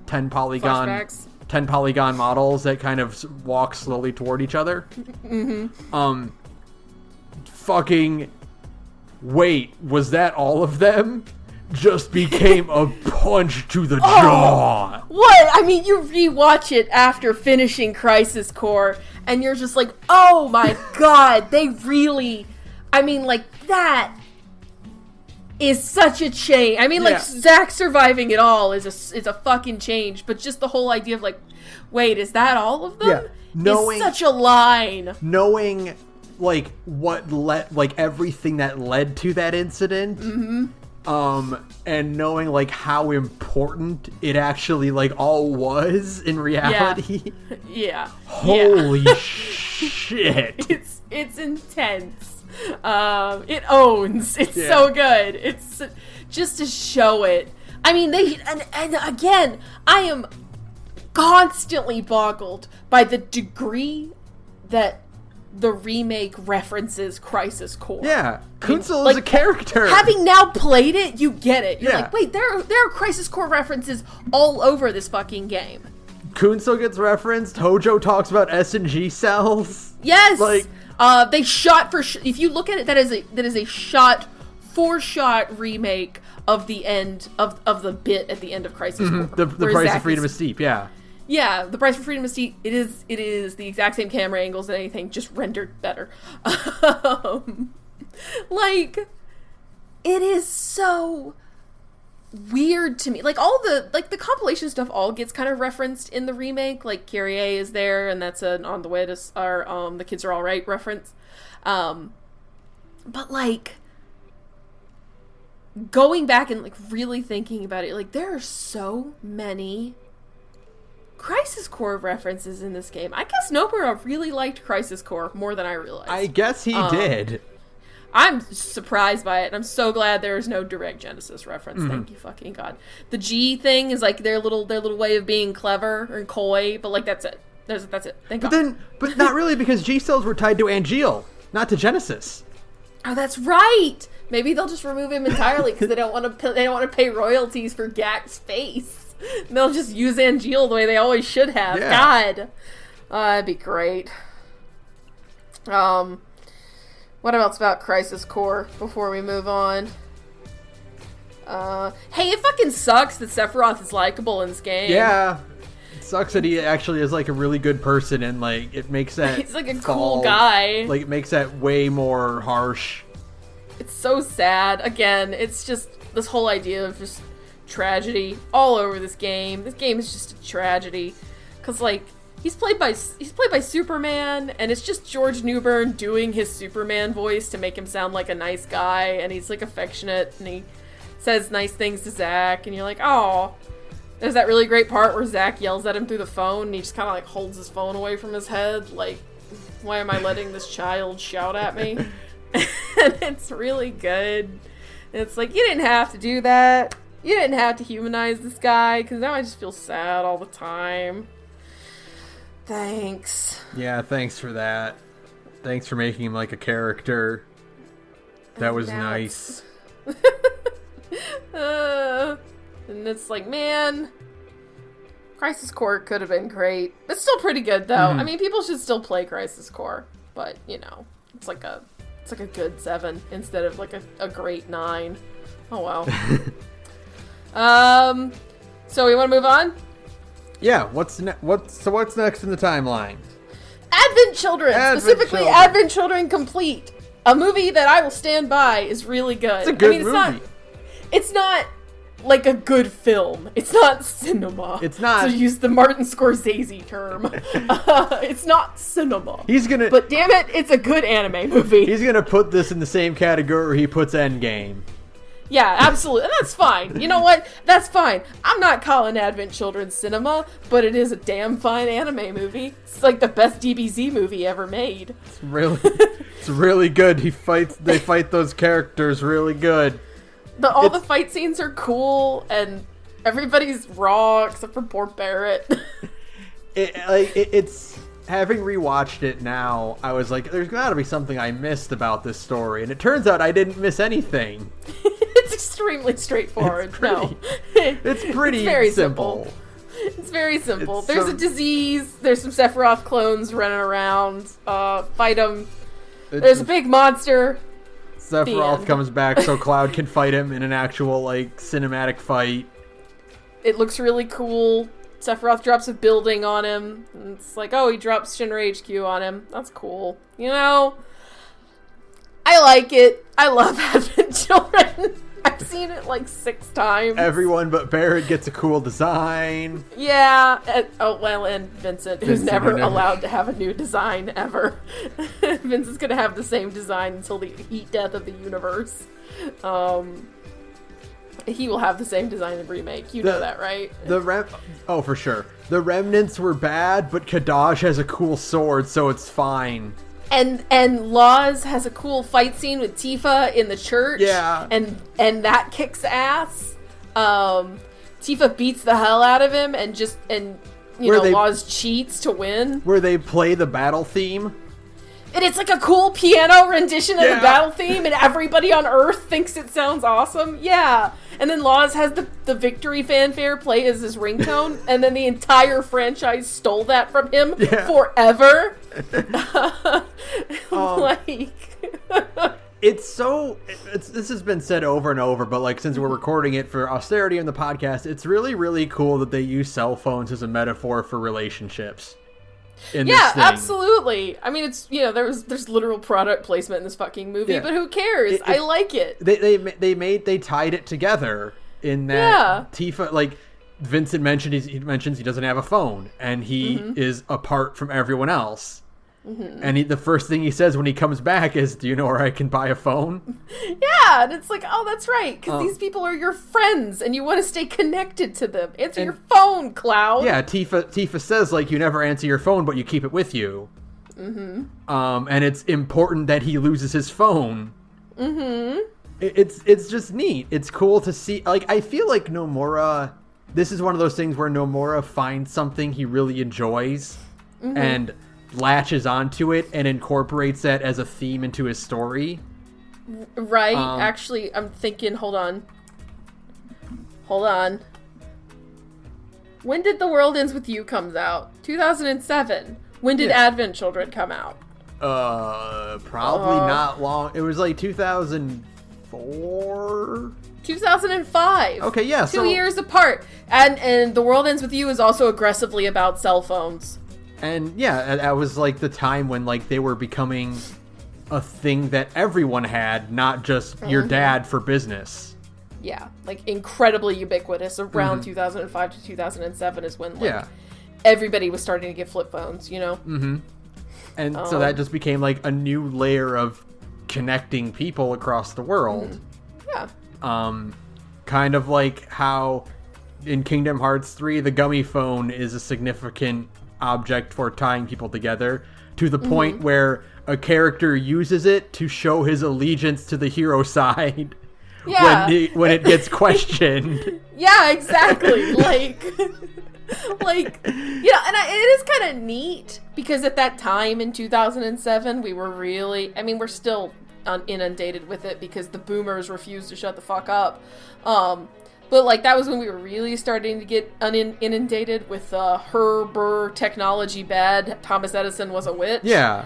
10 polygon flashbacks. 10 polygon models that kind of walk slowly toward each other. Fucking wait, was that all of them? Just became a punch to the jaw. What? I mean, you rewatch it after finishing Crisis Core, and you're just like, oh my god, they really... I mean, like, that is such a change. I mean, like, Zack surviving it all is a fucking change, but just the whole idea of, like, wait, is that all of them? Yeah. Is such a line. Knowing, like, everything that led to that incident... and knowing like how important it actually like all was in reality. Yeah. Holy shit. It's intense. It owns. It's so good. It's just to show it. I mean, and again, I am constantly boggled by the degree that the remake references Crisis Core. Yeah, Kunsel is a character. Having now played it, you get it. You're like, wait, there are Crisis Core references all over this fucking game. Kunsel gets referenced. Hojo talks about S&G cells. Yes, like they shot for. If you look at it, that is a shot for shot remake of the end of the bit at the end of Crisis Core. The price of freedom is steep. Yeah. Yeah, the price for freedom is steep. It is the exact same camera angles and anything, just rendered better. Like, it is so weird to me. Like, all the compilation stuff all gets kind of referenced in the remake. Like, Kyrie is there, and that's an On the Way to our The Kids Are Alright reference. But, like, going back and, like, really thinking about it, like, there are so many Crisis Core references in this game. I guess Nomura really liked Crisis Core more than I realized. I guess he did. I'm surprised by it, and I'm so glad there is no direct Genesis reference. Thank you fucking God. The G thing is like their little way of being clever and coy, but like that's it. That's it. Thank God. But not really, because G cells were tied to Angeal, not to Genesis. Oh, that's right. Maybe they'll just remove him entirely because they don't want to pay royalties for Gak's face. They'll just use Angeal the way they always should have. Yeah. God. That'd be great. What else about Crisis Core before we move on? Hey, it fucking sucks that Sephiroth is likable in this game. Yeah. It sucks that he actually is like a really good person, and like it makes that he's like a cool guy. Like it makes that way more harsh. It's so sad. Again, it's just this whole idea of just tragedy all over this game. This game is just a tragedy because like he's played by Superman, and it's just George Newbern doing his Superman voice to make him sound like a nice guy, and he's like affectionate, and he says nice things to Zack, and you're like, oh. There's that really great part where Zack yells at him through the phone, and he just kind of like holds his phone away from his head, like, why am I letting this child shout at me? And it's really good. And it's like, you didn't have to do that. You didn't have to humanize this guy, because now I just feel sad all the time. Thanks. Yeah, thanks for that. Thanks for making him like a character. That was nice. And it's like, man, Crisis Core could have been great. It's still pretty good, though. I mean, people should still play Crisis Core, but, you know, it's like a good 7 instead of like a great 9. Oh, well. So we want to move on? Yeah, what's next in the timeline? Advent Children! Specifically, Advent Children Complete. A movie that I will stand by is really good. It's a good movie. It's not like a good film. It's not cinema. It's not. To use the Martin Scorsese term. It's not cinema. But damn it, it's a good anime movie. He's gonna put this in the same category where he puts Endgame. Yeah, absolutely. And that's fine. You know what? That's fine. I'm not calling Advent Children cinema, but it is a damn fine anime movie. It's like the best DBZ movie ever made. It's really good. They fight those characters really good. All the fight scenes are cool, and everybody's raw except for poor Barrett. It's having rewatched it now, I was like, there's gotta be something I missed about this story, and it turns out I didn't miss anything. It's extremely straightforward. It's pretty very simple. It's very simple. There's a disease. There's some Sephiroth clones running around. Fight them. There's a big monster. Sephiroth comes back so Cloud can fight him in an actual, cinematic fight. It looks really cool. Sephiroth drops a building on him. And it's like, oh, he drops Shinra HQ on him. That's cool. You know? I like it. I love Advent Children. I've seen it 6 times. Everyone but Barrett gets a cool design. Yeah. And Vincent, who's never allowed to have a new design ever. Vincent's gonna have the same design until the heat death of the universe. He will have the same design in remake. You know that, right? Oh, for sure. The remnants were bad, but Kadaj has a cool sword, so it's fine. And Laws has a cool fight scene with Tifa in the church. Yeah. And that kicks ass. Tifa beats the hell out of him and Laws cheats to win. Where they play the battle theme. And it's like a cool piano rendition of the battle theme, and everybody on Earth thinks it sounds awesome. Yeah. And then Laws has the victory fanfare play as his ringtone, and then the entire franchise stole that from him forever. This has been said over and over, but since we're recording it for austerity on the podcast, it's really, really cool that they use cell phones as a metaphor for relationships. Absolutely. I mean, it's there's literal product placement in this fucking movie, but who cares? I like it. They tied it together in that Tifa, Vincent mentions he doesn't have a phone, and he is apart from everyone else. Mm-hmm. And the first thing he says when he comes back is, "Do you know where I can buy a phone?" Yeah, and it's like, oh, that's right, because these people are your friends, and you want to stay connected to them. Answer your phone, Cloud. Yeah, Tifa says, you never answer your phone, but you keep it with you. Mm-hmm. And it's important that he loses his phone. Mm-hmm. It's just neat. It's cool to see. I feel like Nomura, this is one of those things where Nomura finds something he really enjoys, and latches onto it and incorporates that as a theme into his story. Right. Actually, I'm thinking, hold on. When did The World Ends With You comes out? 2007. When did Advent Children come out? Probably not long. It was 2004? 2005. Okay, yeah. 2 years apart. And The World Ends With You is also aggressively about cell phones. And that was the time when they were becoming a thing that everyone had, not just your dad for business. Yeah, incredibly ubiquitous. Around 2005 to 2007 is when everybody was starting to get flip phones, Mm-hmm. And so that just became a new layer of connecting people across the world. Yeah. Kind of like how in Kingdom Hearts 3 the gummy phone is a significant object for tying people together, to the point where a character uses it to show his allegiance to the hero side when it gets questioned. Yeah, exactly. And it is kind of neat because at that time in 2007 we were really, we're still inundated with it because the boomers refused to shut the fuck up. But that was when we were really starting to get inundated with Herber technology bad. Thomas Edison was a witch. Yeah.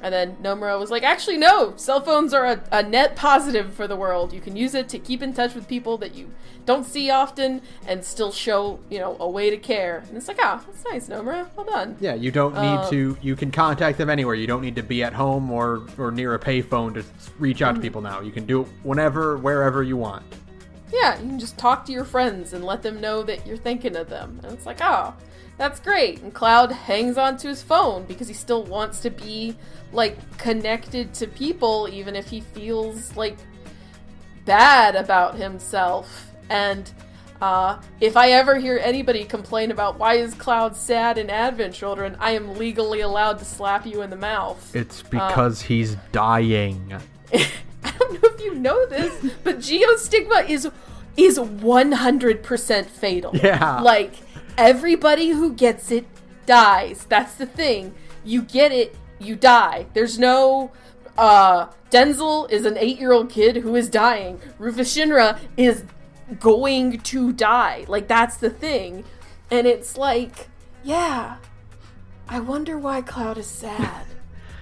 And then Nomura was like, actually, no, cell phones are a net positive for the world. You can use it to keep in touch with people that you don't see often and still show, a way to care. And it's like, that's nice, Nomura. Well done. Yeah, you don't need to, you can contact them anywhere. You don't need to be at home or near a payphone to reach out to people now. You can do it whenever, wherever you want. Yeah, you can just talk to your friends and let them know that you're thinking of them. And it's like, that's great. And Cloud hangs onto his phone because he still wants to be, connected to people, even if he feels, bad about himself. And if I ever hear anybody complain about why is Cloud sad in Advent Children, I am legally allowed to slap you in the mouth. It's because he's dying. I don't know if you know this, but geostigma is 100% fatal. Yeah. Everybody who gets it dies. That's the thing. You get it, you die. There's no, Denzel is an 8-year-old kid who is dying. Rufus Shinra is going to die. That's the thing. And it's I wonder why Cloud is sad.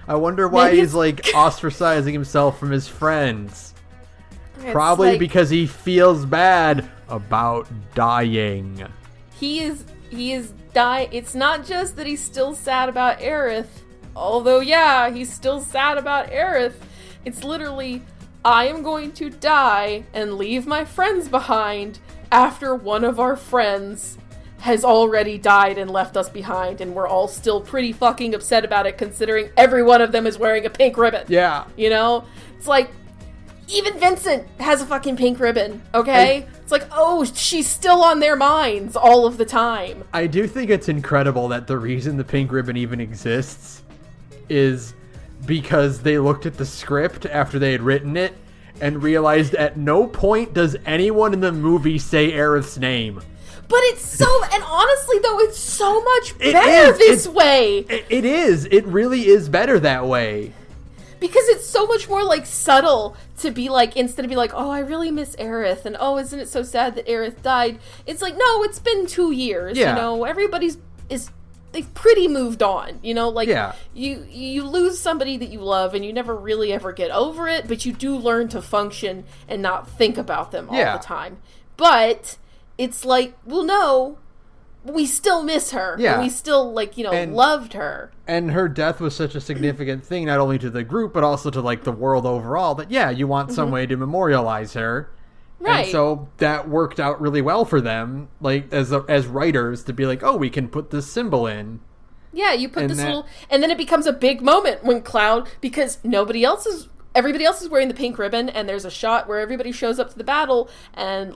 I wonder why he's ostracizing himself from his friends. Probably because he feels bad about dying. He is dying. It's not just that he's still sad about Aerith, although he's still sad about Aerith. It's literally, I am going to die and leave my friends behind after one of our friends has already died and left us behind, and we're all still pretty fucking upset about it, considering every one of them is wearing a pink ribbon. Yeah. It's even Vincent has a fucking pink ribbon, okay? It's she's still on their minds all of the time. I do think it's incredible that the reason the pink ribbon even exists is because they looked at the script after they had written it and realized at no point does anyone in the movie say Aerith's name. But it's and honestly though, it's so much better this way. It is. It really is better that way. Because it's so much more, subtle to be, instead of be I really miss Aerith, and, isn't it so sad that Aerith died? It's no, it's been 2 years, everybody's they've pretty moved on, Yeah. You lose somebody that you love, and you never really ever get over it, but you do learn to function and not think about them all the time. But it's no, we still miss her. Yeah. And we still, loved her. And her death was such a significant thing, not only to the group, but also to, the world overall, that, you want some way to memorialize her. Right. And so that worked out really well for them, as writers, to be we can put this symbol in. Yeah, you put this little... And then it becomes a big moment when Cloud... Because everybody else is wearing the pink ribbon, and there's a shot where everybody shows up to the battle, and,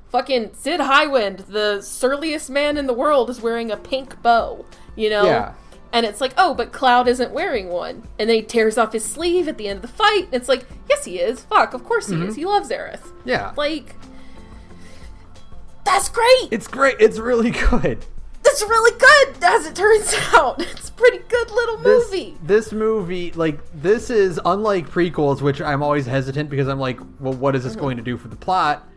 fucking Sid Highwind, the surliest man in the world, is wearing a pink bow, Yeah. And it's but Cloud isn't wearing one. And then he tears off his sleeve at the end of the fight, and it's yes, he is. Fuck, of course he is. He loves Aerith. Yeah. That's great! It's great. It's really good. It's really good, as it turns out. It's a pretty good little movie. This movie, this is, unlike prequels, which I'm always hesitant because I'm well, what is this going to do for the plot?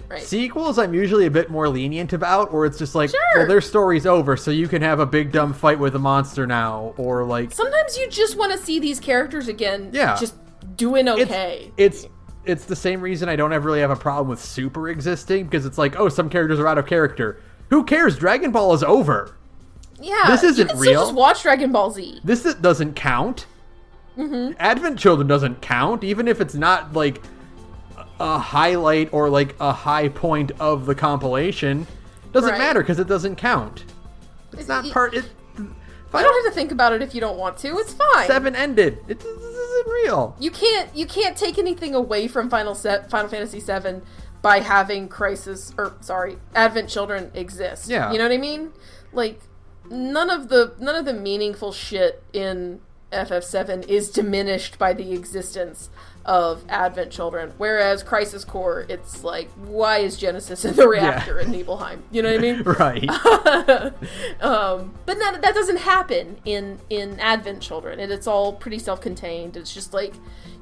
Right. Sequels, I'm usually a bit more lenient about, or it's just sure. Well, their story's over, so you can have a big dumb fight with a monster now, or Sometimes you just want to see these characters again, just doing okay. It's the same reason I don't ever really have a problem with Super existing, because it's some characters are out of character. Who cares? Dragon Ball is over. Yeah, this isn't you can real. Still just watch Dragon Ball Z. This doesn't count. Advent Children doesn't count, even if it's not a highlight or a high point of the compilation. Doesn't matter because it doesn't count. It's not part. You don't have to think about it if you don't want to. It's fine. 7 ended. This isn't real. You can't take anything away from Final Fantasy VII by having Advent Children exist. Yeah. You know what I mean? None of the meaningful shit in FF7 is diminished by the existence of Advent Children, whereas Crisis Core, it's why is Genesis in the reactor in Nibelheim? You know what I mean? Right. But that doesn't happen in Advent Children, and it's all pretty self-contained. It's just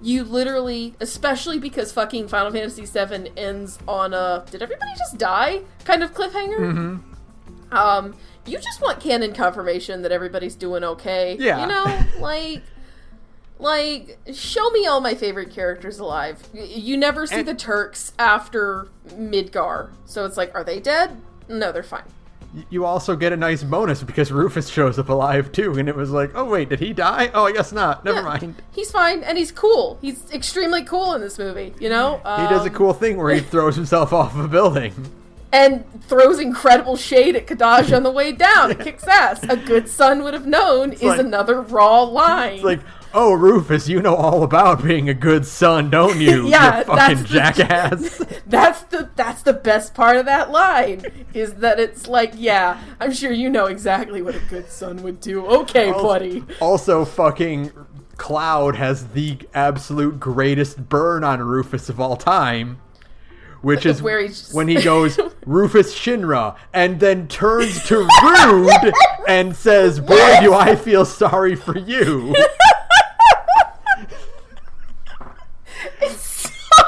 you literally, especially because fucking Final Fantasy VII ends on a did everybody just die kind of cliffhanger. You just want canon confirmation that everybody's doing okay. Yeah. Like, show me all my favorite characters alive. You never see the Turks after Midgar. So it's like, are they dead? No, they're fine. You also get a nice bonus because Rufus shows up alive too, and it was like, oh wait, did he die? Oh, I guess not. Never mind. He's fine, and he's cool. He's extremely cool in this movie, you know? He does a cool thing where he throws himself off of a building. And throws incredible shade at Kadaj on the way down. It kicks ass. A good son would have known is like, another raw line. It's like, oh, Rufus, you know all about being a good son, don't you? Yeah, you fucking jackass. That's the best part of that line, is that it's like, yeah, I'm sure you know exactly what a good son would do. Okay, buddy. Also, fucking Cloud has the absolute greatest burn on Rufus of all time. Which is where when he goes, Rufus Shinra, and then turns to Rude and says, boy, do I feel sorry for you. It's so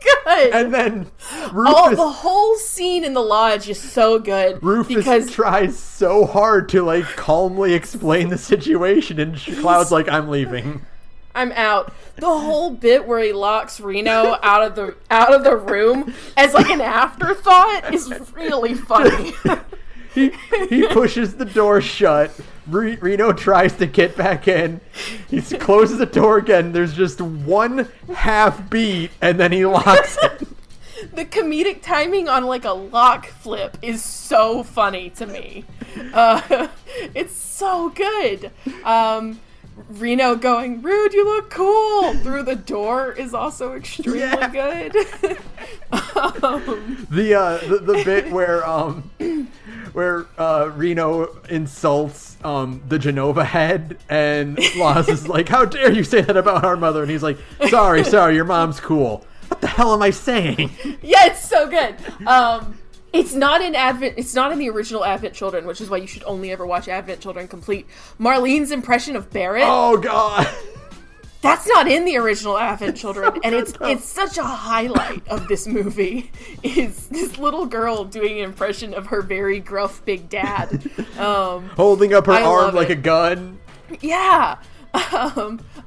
good. And then Rufus... the whole scene in the lodge is so good. Rufus tries so hard to, like, calmly explain the situation, and Cloud's like, I'm leaving. I'm out. The whole bit where he locks Reno out of the room as like an afterthought is really funny. he pushes the door shut. Reno tries to get back in. He closes the door again. There's just one half beat, and then he locks it. The comedic timing on like a lock flip is so funny to me. It's so good. Reno going, Rude, you look cool, through the door is also extremely good. The bit where Reno insults the Genova head, and Laws is like, how dare you say that about our mother? And he's like, sorry, your mom's cool. What the hell am I saying? Yeah, it's so good. It's not in the original Advent Children, which is why you should only ever watch Advent Children complete. Marlene's impression of Barrett. Oh god. That's not in the original Advent Children, and it's such a highlight of this movie. Is this little girl doing an impression of her very gruff big dad. Holding up her arm like a gun. Yeah.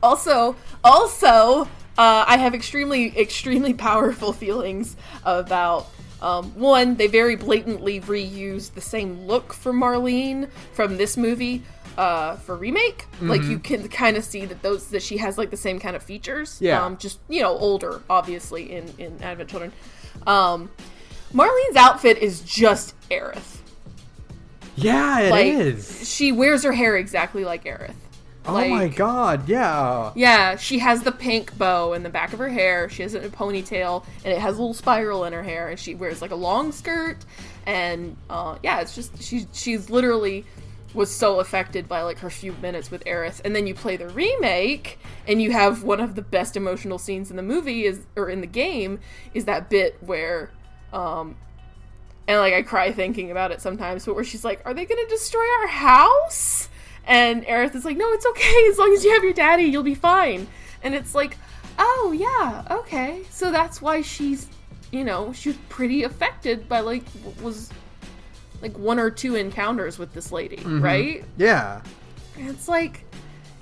Also, I have extremely powerful feelings about one, they very blatantly reused the same look for Marlene from this movie for remake. Mm-hmm. Like, you can kind of see that she has like the same kind of features. Yeah. Just, older, obviously, in Advent Children. Marlene's outfit is just Aerith. Yeah, it is. She wears her hair exactly like Aerith. Oh my god, yeah. Yeah, she has the pink bow in the back of her hair. She has it in a ponytail, and it has a little spiral in her hair, and she wears like a long skirt, and it's just, she's literally was so affected by like her few minutes with Aerith. And then you play the remake, and you have one of the best emotional scenes in the movie in the game is that bit where and like I cry thinking about it sometimes, but where she's like, are they gonna destroy our house? And Aerith is like, no, it's okay. As long as you have your daddy, you'll be fine. And it's like, oh, yeah, okay. So that's why she's, she was pretty affected by, like, was, like, one or two encounters with this lady, mm-hmm. right? Yeah. And it's like,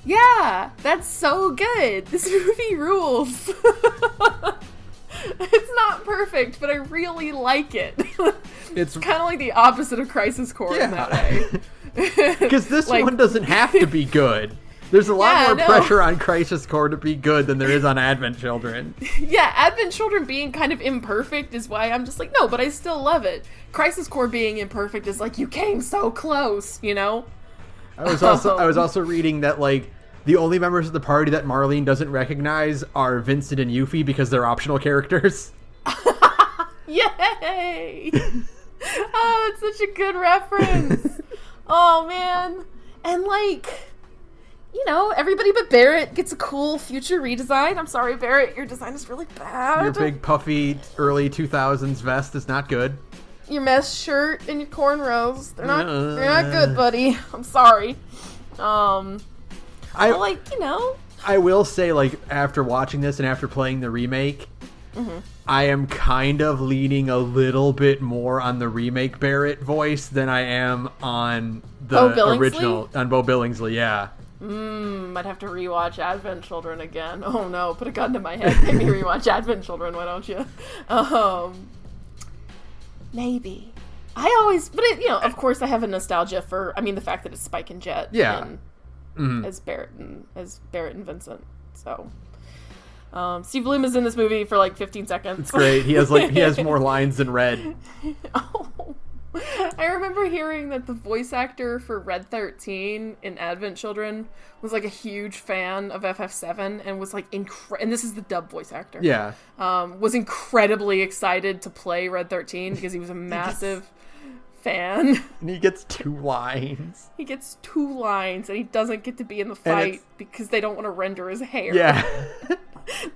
yeah, that's so good. This movie rules. It's not perfect, but I really like it. It's kind of like the opposite of Crisis Core in that way. Because this one doesn't have to be good. There's a lot more pressure on Crisis Core to be good than there is on Advent Children. Yeah, Advent Children being kind of imperfect is why I'm just like, no, but I still love it. Crisis Core being imperfect is like, you came so close, I was also reading that, like, the only members of the party that Marlene doesn't recognize are Vincent and Yuffie because they're optional characters. Yay! Oh, it's such a good reference. Oh, man. And, like, everybody but Barrett gets a cool future redesign. I'm sorry, Barrett, your design is really bad. Your big, puffy, early 2000s vest is not good. Your mesh shirt and your cornrows, they're not good, buddy. I'm sorry. I will say, like, after watching this and after playing the remake, mm-hmm. I am kind of leaning a little bit more on the remake Barrett voice than I am on the original, on Bo Billingsley, yeah. I'd have to rewatch Advent Children again. Oh no, put a gun to my head. Make me rewatch Advent Children, why don't you? Maybe. Of course I have a nostalgia for, the fact that it's Spike and Jet. Yeah. As Barrett and Vincent. So, Steve Bloom is in this movie for like 15 seconds. It's great. He has more lines than Red. Oh. I remember hearing that the voice actor for Red 13 in Advent Children was like a huge fan of FF7 and was like and this is the dub voice actor. Yeah. Was incredibly excited to play Red 13 because he was a massive fan. And he gets 2 lines. He gets 2 lines and he doesn't get to be in the fight because they don't want to render his hair. Yeah.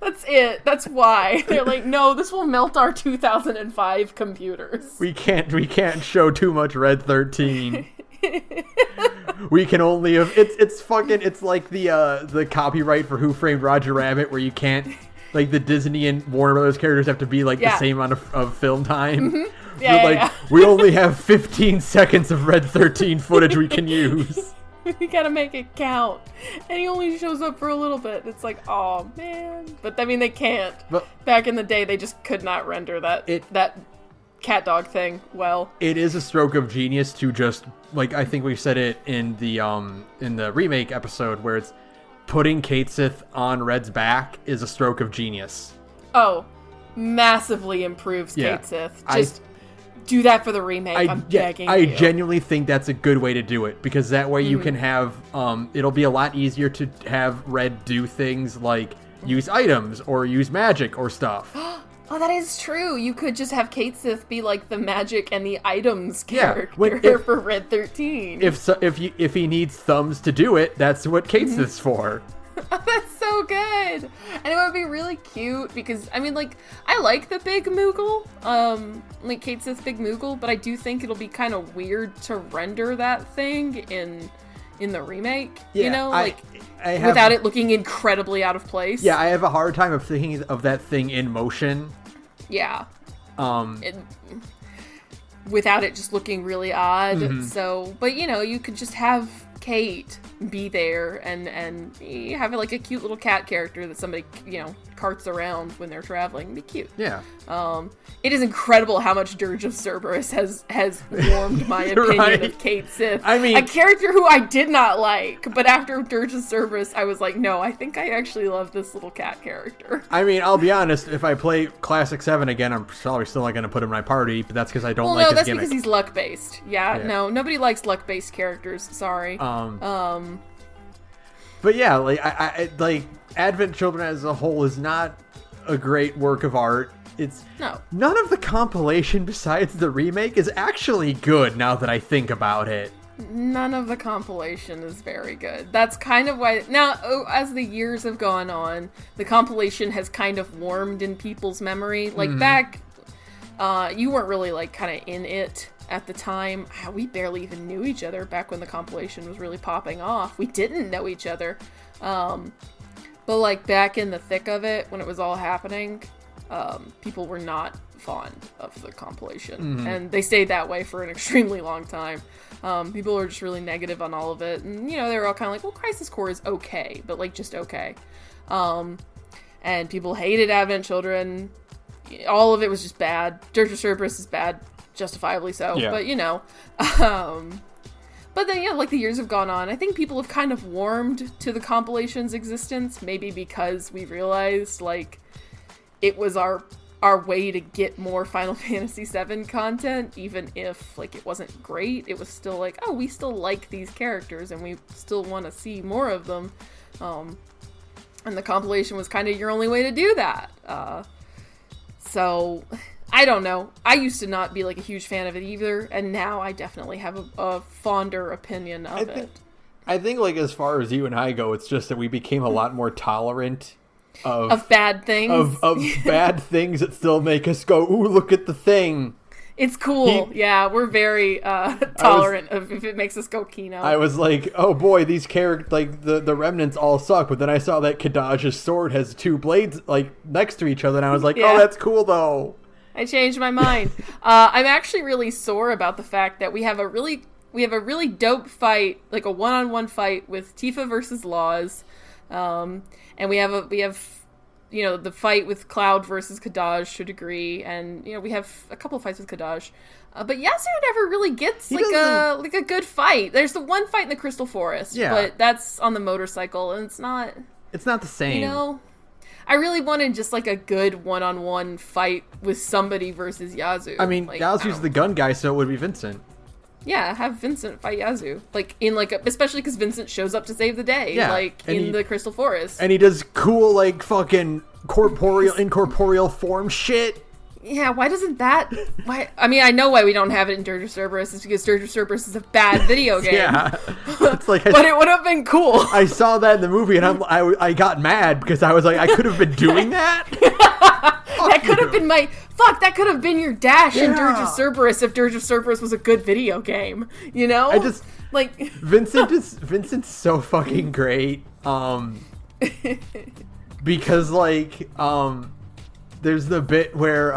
That's it. That's why. They're like, no, this will melt our 2005 computers. We can't show too much Red 13. We can only have it's like the copyright for Who Framed Roger Rabbit, where you can't, like, the Disney and Warner Brothers characters have to be like the same amount of film time. Mm-hmm. Yeah, we only have 15 seconds of Red 13 footage we can use. You gotta make it count. And he only shows up for a little bit. It's like, oh man. But they can't. But back in the day, they just could not render that cat dog thing well. It is a stroke of genius to just, like, I think we said it in the remake episode, where it's putting Kate Sith on Red's back is a stroke of genius. Oh, massively improves Kate Sith. Just do that for the remake. I'm begging you. I genuinely think that's a good way to do it, because that way you can have, it'll be a lot easier to have Red do things like use items or use magic or stuff. Oh, that is true. You could just have Kate Sith be like the magic and the items character for Red 13. If he needs thumbs to do it, that's what Kate Sith's for. Oh, that's so good. And it would be really cute because, I like the big Moogle, like Kate Sith's big Moogle, but I do think it'll be kind of weird to render that thing in the remake, without it looking incredibly out of place. Yeah, I have a hard time of thinking of that thing in motion. Yeah. Without it just looking really odd. Mm-hmm. So, but you could just have Kate be there and have like a cute little cat character that somebody carts around when they're traveling. It'd be cute. Yeah. It is incredible how much Dirge of Cerberus has warmed my opinion of Kate Sith. A character who I did not like, but after Dirge of Cerberus, I was like, no, I think I actually love this little cat character. I'll be honest, if I play Classic 7 again, I'm probably still not going to put him in my party, but that's because I don't like his gimmick. No, that's because he's luck-based. Yeah, no, nobody likes luck-based characters, sorry. But yeah, like Advent Children as a whole is not a great work of art. None of the compilation besides the remake is actually good, now that I think about it. None of the compilation is very good. That's kind of why... Now, as the years have gone on, the compilation has kind of warmed in people's memory. Like, back... you weren't really, like, kind of in it at the time. We barely even knew each other back when the compilation was really popping off. We didn't know each other. But, like, back in the thick of it, when it was all happening... people were not fond of the compilation, and they stayed that way for an extremely long time. People were just really negative on all of it, and they were all kind of like, well, Crisis Core is okay, but like just okay. And people hated Advent Children. All of it was just bad. Dirge of Cerberus is bad, justifiably so. Yeah. But then, like the years have gone on, I think people have kind of warmed to the compilation's existence, maybe because we realized like it was our way to get more Final Fantasy VII content, even if, like, it wasn't great. It was still like, oh, we still like these characters, and we still want to see more of them. And the compilation was kind of your only way to do that. So, I don't know. I used to not be, like, a huge fan of it either, and now I definitely have a fonder opinion of it. I think, like, as far as you and I go, it's just that we became a lot more tolerant of bad things. Of bad things that still make us go, ooh, look at the thing. It's cool. We're very tolerant of if it makes us go Kino. I was like, oh boy, these characters, like, the remnants all suck. But then I saw that Kadaj's sword has 2 blades, like, next to each other. And I was like, oh, that's cool, though. I changed my mind. I'm actually really sore about the fact that we have a really we have a really dope fight, like a one-on-one fight with Tifa versus Laws. And we have the fight with Cloud versus Kadaj to a degree, and we have a couple of fights with Kadaj. But Yazoo never really gets like a good fight. There's the one fight in the Crystal Forest, but that's on the motorcycle, and it's not the same. I really wanted just like a good one-on-one fight with somebody versus Yazoo. I mean, Yazoo's the gun guy, so it would be Vincent. Yeah, have Vincent fight Yazoo. Like, especially because Vincent shows up to save the day, in the Crystal Forest. And he does cool, like, fucking incorporeal form shit. Yeah, why? I mean, I know why we don't have it in Dirge of Cerberus. It's because Dirge of Cerberus is a bad video game. Yeah. It's like but it would have been cool. I saw that in the movie, and I got mad, because I was like, I could have been doing that? That could have been that could have been your dash in Dirge of Cerberus if Dirge of Cerberus was a good video game, I just, like... Vincent's so fucking great, because, like, there's the bit where,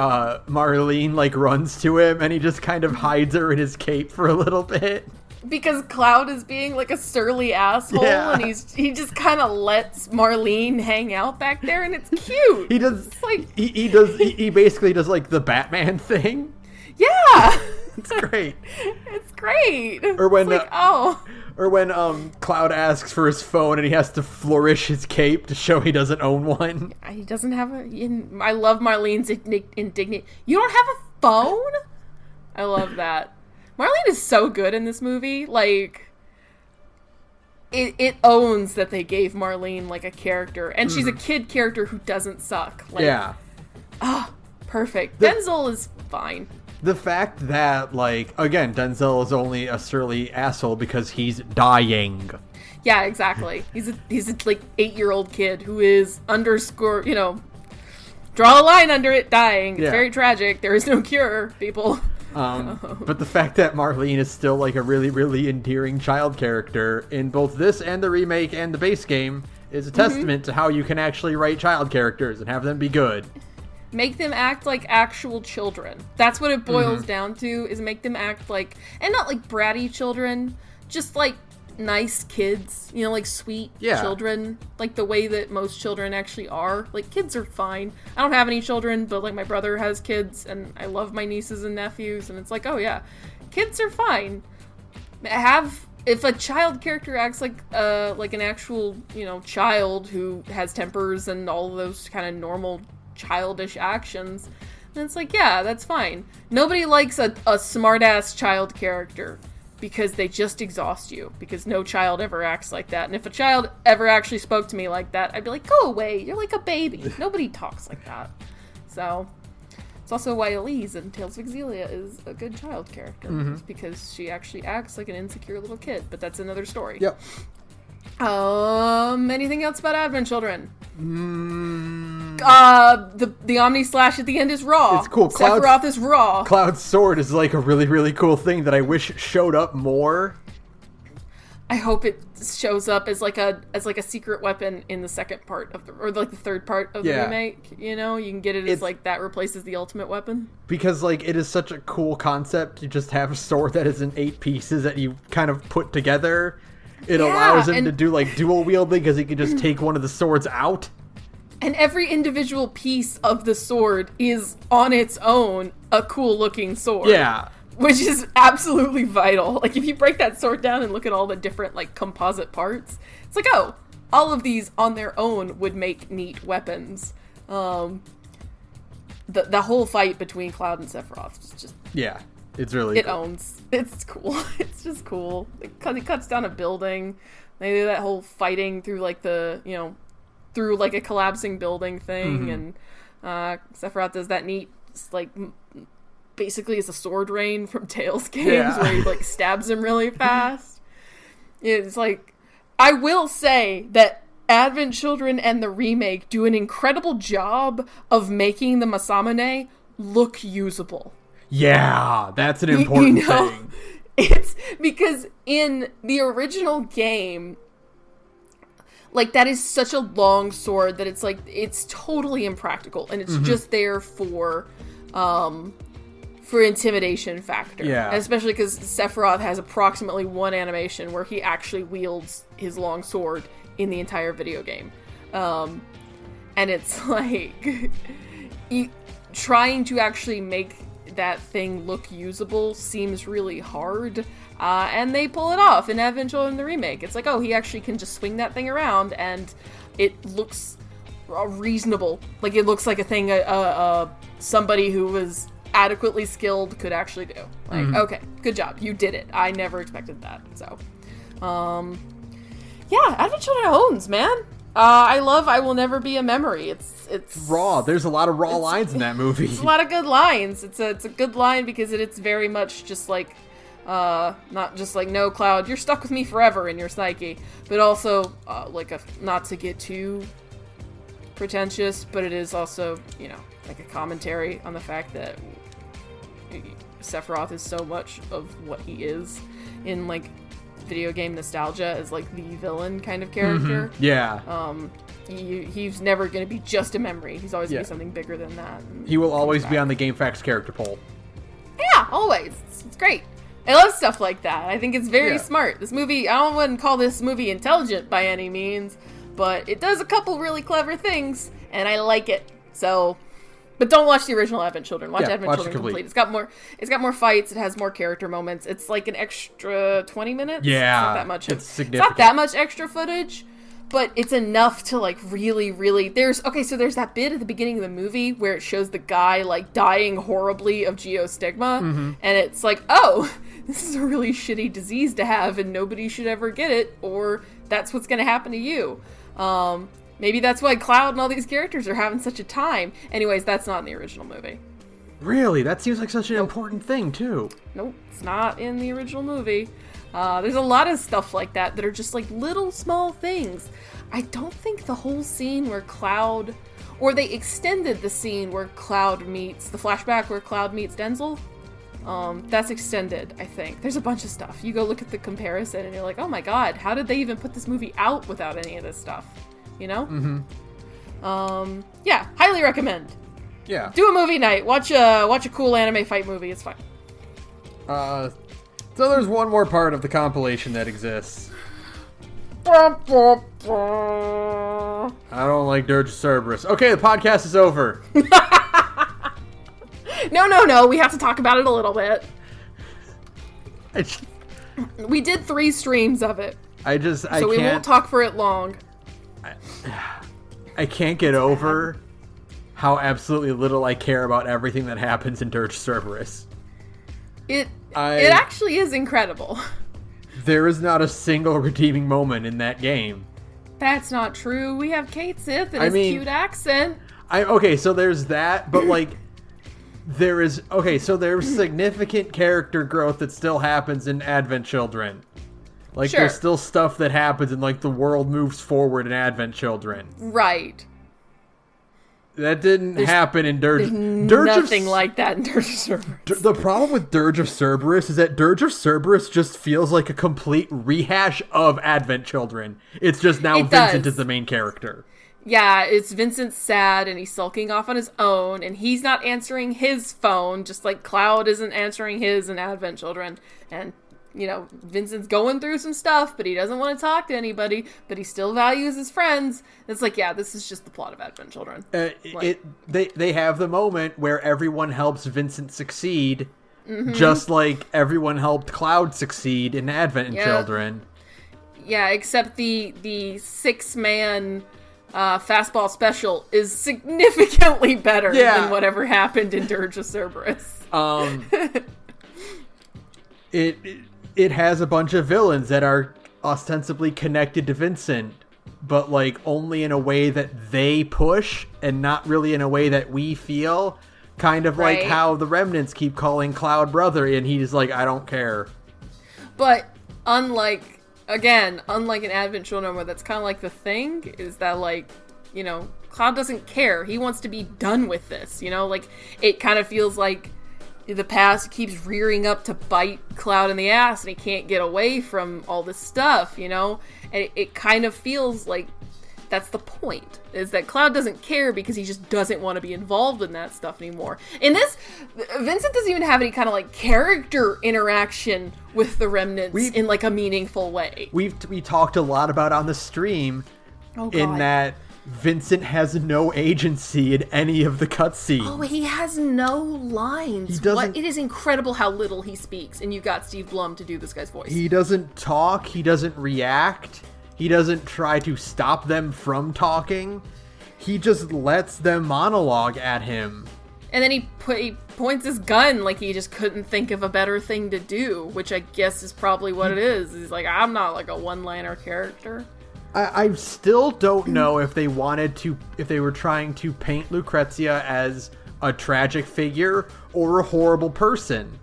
Marlene, like, runs to him, and he just kind of hides her in his cape for a little bit. Because Cloud is being like a surly asshole, and he just kind of lets Marlene hang out back there, and it's cute. He does he basically does like the Batman thing. Yeah, it's great. It's great. Or when Cloud asks for his phone and he has to flourish his cape to show he doesn't own one. He doesn't have I love Marlene's indignant. You don't have a phone? I love that. Marlene is so good in this movie. Like, it owns that they gave Marlene, like, a character. And she's a kid character who doesn't suck. Like, yeah. Perfect. Denzel is fine. The fact that, like, again, Denzel is only a surly asshole because he's dying. Yeah, exactly. He's a like, 8-year-old kid who is draw a line under it, dying. It's very tragic. There is no cure, people. But the fact that Marlene is still like a really, really endearing child character in both this and the remake and the base game is a testament to how you can actually write child characters and have them be good. Make them act like actual children. That's what it boils down to, is make them act like, and not like bratty children, just like nice kids, like sweet children, like the way that most children actually are. Like, kids are fine. I don't have any children, but like my brother has kids, and I love my nieces and nephews, and it's like, oh yeah, kids are fine. If a child character acts like an actual, child who has tempers and all of those kind of normal childish actions, then it's like, yeah, that's fine. Nobody likes a smart-ass child character, because they just exhaust you, because no child ever acts like that. And if a child ever actually spoke to me like that, I'd be like, go away, you're like a baby. Nobody talks like that. So, it's also why Elise in Tales of Exillia is a good child character, because she actually acts like an insecure little kid, but that's another story. Yep. Anything else about Advent Children? The Omni Slash at the end is raw. It's cool. Sephiroth is raw. Cloud's sword is like a really, really cool thing that I wish showed up more. I hope it shows up as like a secret weapon in the second part or like the third part of the remake. You can get it as like that replaces the ultimate weapon. Because like it is such a cool concept to just have a sword that is in 8 pieces that you kind of put together. It allows him to do, like, dual wielding, because he can just take one of the swords out. And every individual piece of the sword is, on its own, a cool-looking sword. Yeah. Which is absolutely vital. Like, if you break that sword down and look at all the different, like, composite parts, it's like, oh, all of these on their own would make neat weapons. The whole fight between Cloud and Sephiroth is just... Yeah. It's really cool. Owns. It's cool. It's just cool. It cuts down a building. They do that whole fighting through like through like a collapsing building thing, and Sephiroth does that neat, like, basically it's a sword rain from Tails games where he like stabs him really fast. It's like, I will say that Advent Children and the remake do an incredible job of making the Masamune look usable. Yeah, that's an important thing. It's because in the original game, like, that is such a long sword that it's like, it's totally impractical, and it's just there for for intimidation factor. Yeah. And especially because Sephiroth has approximately one animation where he actually wields his long sword in the entire video game. And it's like, trying to actually make that thing look usable seems really hard. And they pull it off in Advent Children the remake. It's like, oh, he actually can just swing that thing around and it looks reasonable. Like, it looks like a thing somebody who was adequately skilled could actually do. Like, okay, good job. You did it. I never expected that. So, yeah, Advent Children owns, man. I love I Will Never Be a Memory. It's raw. There's a lot of raw lines in that movie. It's a lot of good lines. It's a good line because it's very much just like, not just like, no, Cloud, you're stuck with me forever in your psyche, but also, like, not to get too pretentious, but it is also, you know, like a commentary on the fact that Sephiroth is so much of what he is in, like, video game nostalgia as, like, the villain kind of character. Yeah. He's never going to be just a memory. He's always going to be something bigger than that. He will always be on the GameFAQs character poll. Yeah, always. It's great. I love stuff like that. I think it's very smart. This movie, I wouldn't call this movie intelligent by any means, but it does a couple really clever things, and I like it. So, but don't watch the original Advent Children. Watch Advent Children complete. It's got more fights. It has more character moments. It's like an extra 20 minutes. Yeah, it's not that much. It's significant. It's not that much extra footage, but it's enough to, like, really, really. There's that bit at the beginning of the movie where it shows the guy, like, dying horribly of geostigma, and it's like, oh, this is a really shitty disease to have, and nobody should ever get it, or that's what's going to happen to you. Maybe that's why Cloud and all these characters are having such a time. Anyways, that's not in the original movie. Really? That seems like such an important thing, too. Nope, it's not in the original movie. There's a lot of stuff like that are just, like, little small things. I don't think the whole scene where Cloud... Or they extended the scene where Cloud meets... The flashback where Cloud meets Denzel. That's extended, I think. There's a bunch of stuff. You go look at the comparison and you're like, oh my god, how did they even put this movie out without any of this stuff? You know? Yeah, highly recommend. Yeah. Do a movie night. Watch a cool anime fight movie. It's fine. So there's one more part of the compilation that exists. I don't like Dirge of Cerberus. Okay, the podcast is over. No. We have to talk about it a little bit. I We did 3 streams of it. So we won't talk for it long. I can't get over how absolutely little I care about everything that happens in Dirge of Cerberus. It actually is incredible. There is not a single redeeming moment in that game. That's not true. We have Kate Sith and his cute accent. Okay, so there's that, but, like, there's significant character growth that still happens in Advent Children. Like, there's still stuff that happens and, like, the world moves forward in Advent Children. Right. That didn't happen in Dirge. Nothing like that in Dirge of Cerberus. The problem with Dirge of Cerberus is that Dirge of Cerberus just feels like a complete rehash of Advent Children. It's just now Vincent is the main character. Yeah, it's Vincent's sad and he's sulking off on his own and he's not answering his phone, just like Cloud isn't answering his in Advent Children. And, you know, Vincent's going through some stuff, but he doesn't want to talk to anybody, but he still values his friends. It's like, yeah, this is just the plot of Advent Children. They have the moment where everyone helps Vincent succeed, just like everyone helped Cloud succeed in Advent Children. Yeah, except the 6-man fastball special is significantly better than whatever happened in Dirge of Cerberus. It has a bunch of villains that are ostensibly connected to Vincent, but, like, only in a way that they push and not really in a way that we feel. Kind of like how the Remnants keep calling Cloud brother and he's like, I don't care. But unlike an Advent Children where that's kind of like the thing, is that, like, you know, Cloud doesn't care. He wants to be done with this, you know? Like, it kind of feels like the past keeps rearing up to bite Cloud in the ass and he can't get away from all this stuff, you know? And it kind of feels like That's the point, is that Cloud doesn't care because he just doesn't want to be involved in that stuff anymore. In this, Vincent doesn't even have any kind of, like, character interaction with the Remnants in, like, a meaningful way. We talked a lot about on the stream in that Vincent has no agency in any of the cutscenes. Oh, he has no lines. He doesn't. It is incredible how little he speaks, and you got Steve Blum to do this guy's voice. He doesn't talk. He doesn't react. He doesn't try to stop them from talking. He just lets them monologue at him. And then he points his gun like he just couldn't think of a better thing to do, which I guess is probably what it is. He's like, I'm not like a one-liner character. I still don't know if they were trying to paint Lucrezia as a tragic figure or a horrible person.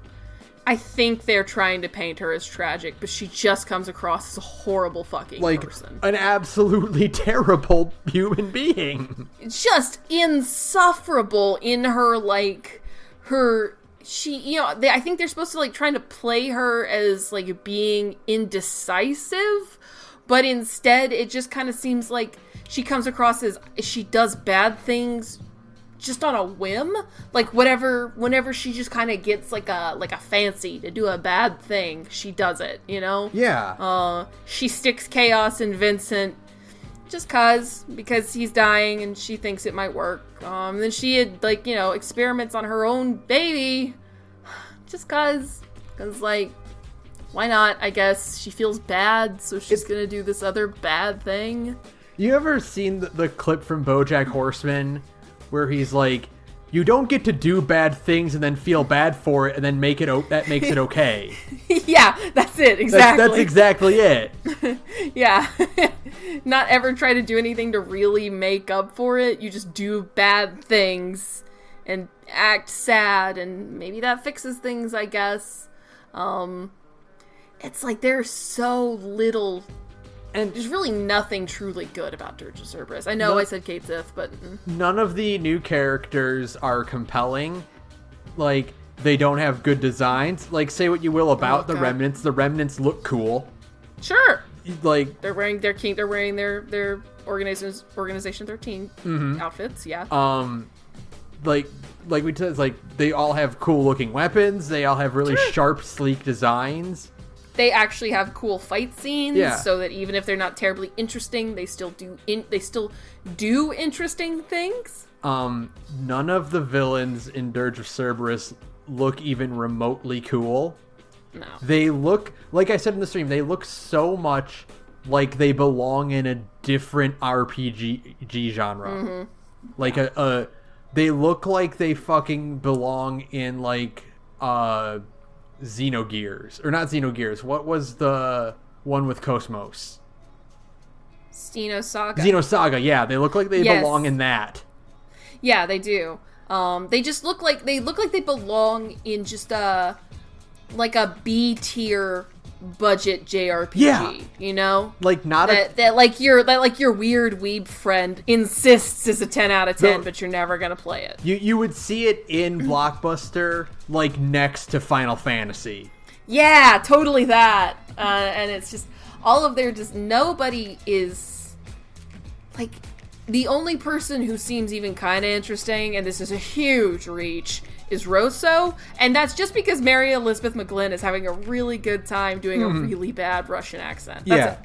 I think they're trying to paint her as tragic, but she just comes across as a horrible fucking person. An absolutely terrible human being. Just insufferable in her, like, I think they're supposed to, like, trying to play her as, like, being indecisive, but instead it just kind of seems like she comes across as she does bad things just on a whim. Like, whenever she just kind of gets like a fancy to do a bad thing, she does it, you know? Yeah. She sticks chaos in Vincent just because he's dying and she thinks it might work. Then she had, like, you know, experiments on her own baby just cause like, why not? I guess she feels bad, so she's gonna do this other bad thing. You ever seen the clip from BoJack Horseman where he's like, you don't get to do bad things and then feel bad for it and then that makes it okay. Yeah, that's it, exactly. That's exactly it. Yeah. Not ever try to do anything to really make up for it. You just do bad things and act sad, and maybe that fixes things, I guess. It's like there's so little, and there's really nothing truly good about Dirge of Cerberus. I know I said Kate Sith, but none of the new characters are compelling. Like, they don't have good designs. Like, say what you will about the Remnants. The Remnants look cool. Sure. Like, they're wearing their Organization 13 outfits. Yeah. Like we said, like, they all have cool looking weapons. They all have really sharp, sleek designs. They actually have cool fight scenes, yeah. So that even if they're not terribly interesting, they still do interesting things. None of the villains in Dirge of Cerberus look even remotely cool. No. They look, like I said in the stream, they look so much like they belong in a different RPG genre. Mm-hmm. Like they look like they fucking belong in, like, Xenogears. Or not Xenogears. What was the one with Cosmos? Xenosaga, yeah. They look like they belong in that. Yeah, they do. They just look like they belong in just a B tier budget JRPG. Yeah. You know? Like, not that your weird weeb friend insists is a 10 out of 10, but you're never gonna play it. You would see it in Blockbuster, like, next to Final Fantasy. Yeah, totally that. And it's just all of their nobody is, like, the only person who seems even kind of interesting, and this is a huge reach, is Rosso, and that's just because Mary Elizabeth McGlynn is having a really good time doing a really bad Russian accent. That's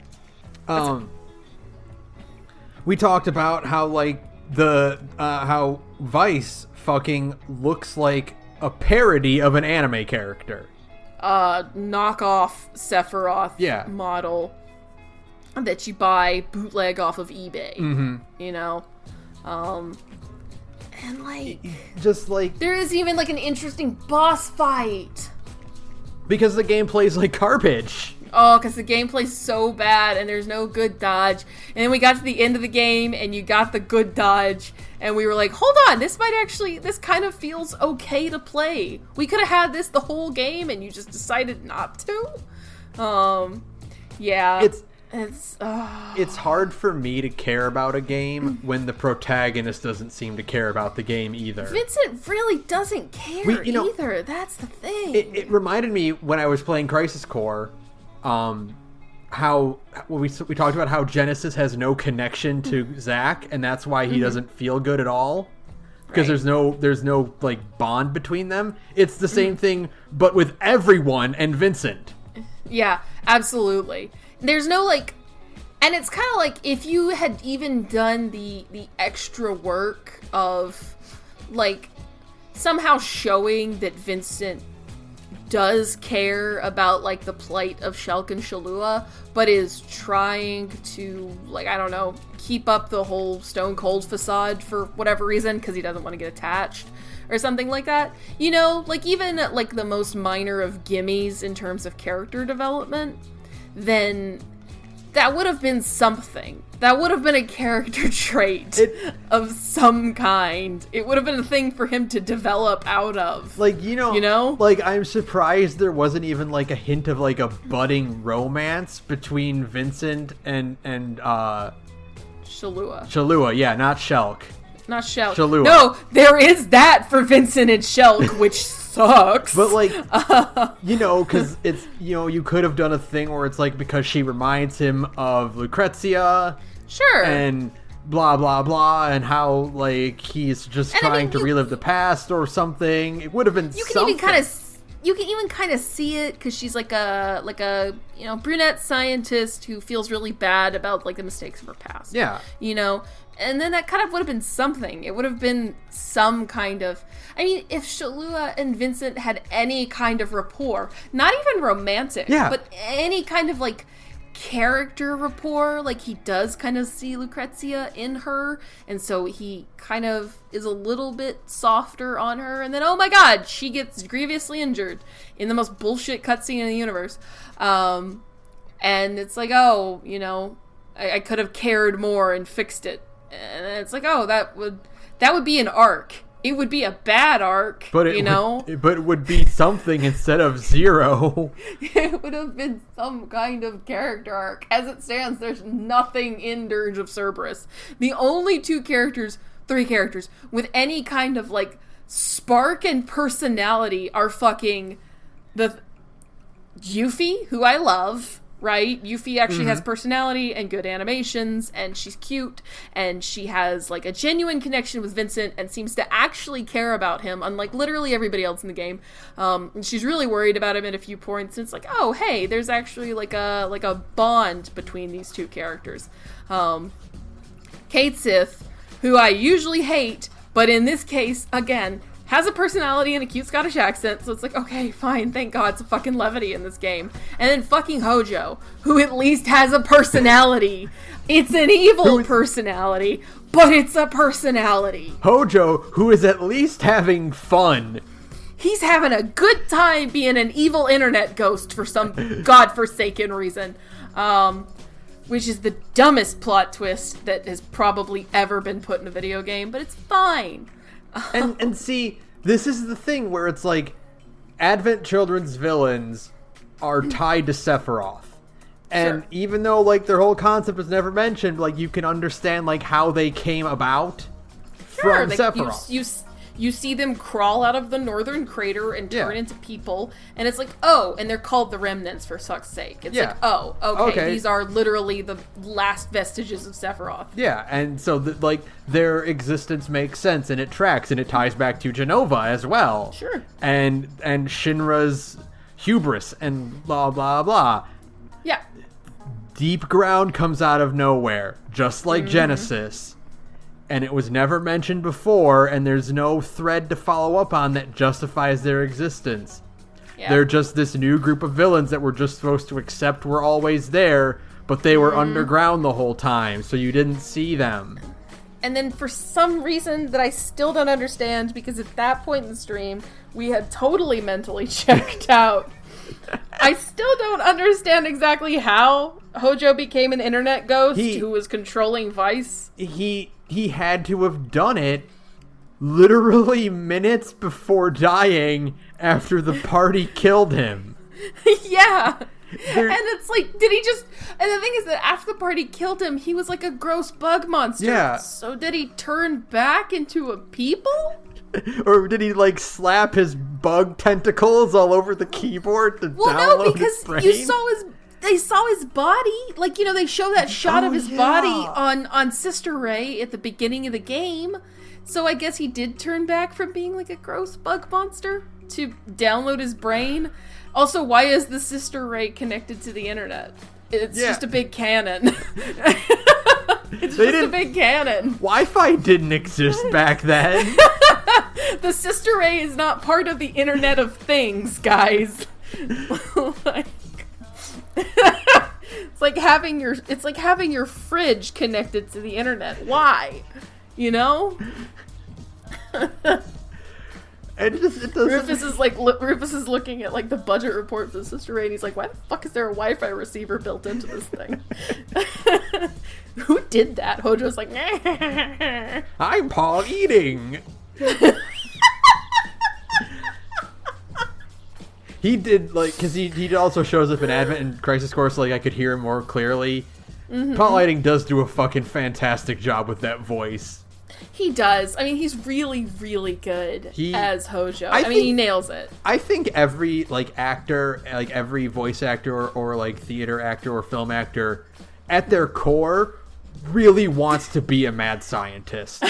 it. We talked about how, like, how Vice fucking looks like a parody of an anime character. Knockoff Sephiroth model that you buy bootleg off of eBay. Mm-hmm. You know? And, like, just, like, there is even, like, an interesting boss fight. Because the gameplay's like garbage. Oh, because the gameplay's so bad and there's no good dodge. And then we got to the end of the game and you got the good dodge. And we were like, hold on, this kind of feels okay to play. We could have had this the whole game and you just decided not to. Yeah. It's hard for me to care about a game when the protagonist doesn't seem to care about the game either. Vincent really doesn't care either. That's the thing. It reminded me when I was playing Crisis Core, we talked about how Genesis has no connection to Zach, and that's why he doesn't feel good at all. Because there's no like bond between them. It's the same thing, but with everyone and Vincent. Yeah, absolutely. There's no like, and it's kind of like if you had even done the extra work of like somehow showing that Vincent does care about like the plight of Shulk and Shalua, but is trying to like, I don't know, keep up the whole Stone Cold facade for whatever reason because he doesn't want to get attached or something like that. You know, like even like the most minor of gimmies in terms of character development, then that would have been something. That would have been a character trait of some kind. It would have been a thing for him to develop out of. Like, you know? Like, I'm surprised there wasn't even, like, a hint of, like, a budding romance between Vincent and Shalua. Shalua, yeah, not Shulk. Not Shulk. Shalua. No, there is that for Vincent and Shulk, which sucks. But, like, you know, because it's, you know, you could have done a thing where it's, like, because she reminds him of Lucrezia. Sure. And blah, blah, blah, and how, like, he's just trying to relive the past or something. It would have been something. You can even kind of see it, because she's like a you know, brunette scientist who feels really bad about, like, the mistakes of her past. Yeah. You know? And then that kind of would have been something. It would have been some kind of... I mean, if Shalua and Vincent had any kind of rapport, not even romantic, but any kind of, like, character rapport, like he does kind of see Lucrezia in her, and so he kind of is a little bit softer on her, and then, oh my god, she gets grievously injured in the most bullshit cutscene in the universe. And it's like, oh, you know, I could have cared more and fixed it. And it's like, oh, that would be an arc. It would be a bad arc, but it would be something instead of zero. It would have been some kind of character arc. As it stands, there's nothing in Dirge of Cerberus. The only three characters, with any kind of, like, spark and personality are fucking the Yuffie, who I love, right? Yuffie actually has personality and good animations, and she's cute, and she has, like, a genuine connection with Vincent and seems to actually care about him, unlike literally everybody else in the game. And she's really worried about him at a few points, and it's like, oh, hey, there's actually, like a bond between these two characters. Kate Sith, who I usually hate, but in this case, again, has a personality and a cute Scottish accent, so it's like, okay, fine, thank God, some fucking levity in this game. And then fucking Hojo, who at least has a personality. It's an evil personality, but it's a personality. Hojo, who is at least having fun. He's having a good time being an evil internet ghost for some godforsaken reason. Which is the dumbest plot twist that has probably ever been put in a video game, but it's fine. And see, this is the thing where it's like, Advent Children's villains are tied to Sephiroth. And even though, like, their whole concept was never mentioned, like, you can understand, like, how they came about from Sephiroth. You see them crawl out of the northern crater and turn into people, and it's like, oh, and they're called the Remnants for suck's sake. It's like, oh, okay, these are literally the last vestiges of Sephiroth. Yeah, and so, like, their existence makes sense, and it tracks, and it ties back to Genova as well. Sure. And Shinra's hubris, and blah, blah, blah. Yeah. Deep Ground comes out of nowhere, just like Genesis. And it was never mentioned before, and there's no thread to follow up on that justifies their existence. Yeah. They're just this new group of villains that we're just supposed to accept were always there, but they were underground the whole time, so you didn't see them. And then for some reason that I still don't understand, because at that point in the stream, we had totally mentally checked out. I still don't understand exactly how Hojo became an internet ghost who was controlling Vice. He had to have done it literally minutes before dying after the party killed him. Yeah. And it's like, did he just... And the thing is that after the party killed him, he was like a gross bug monster. Yeah. So did he turn back into a people? Or did he, like, slap his bug tentacles all over the keyboard to download his brain? You saw his... they saw his body. Like, they show that shot of his body on Sister Ray at the beginning of the game. So I guess he did turn back from being like a gross bug monster to download his brain. Also, why is the Sister Ray connected to the internet? It's just a big cannon. It's just a big cannon. Wi-Fi didn't exist back then. The Sister Ray is not part of the Internet of Things, guys. It's like having your fridge connected to the internet. Why? Rufus is looking at like the budget report for the Sister Ray, and he's like, why the fuck is there a Wi-Fi receiver built into this thing? Who did that? Hojo's like, nah. I'm Paul eating. He did, because he also shows up in Advent and Crisis Core, so I could hear him more clearly. Paul Eating does do a fucking fantastic job with that voice. He does. I mean, he's really, really good as Hojo. I mean, he nails it. I think every, actor, every voice actor or theater actor or film actor, at their core, really wants to be a mad scientist.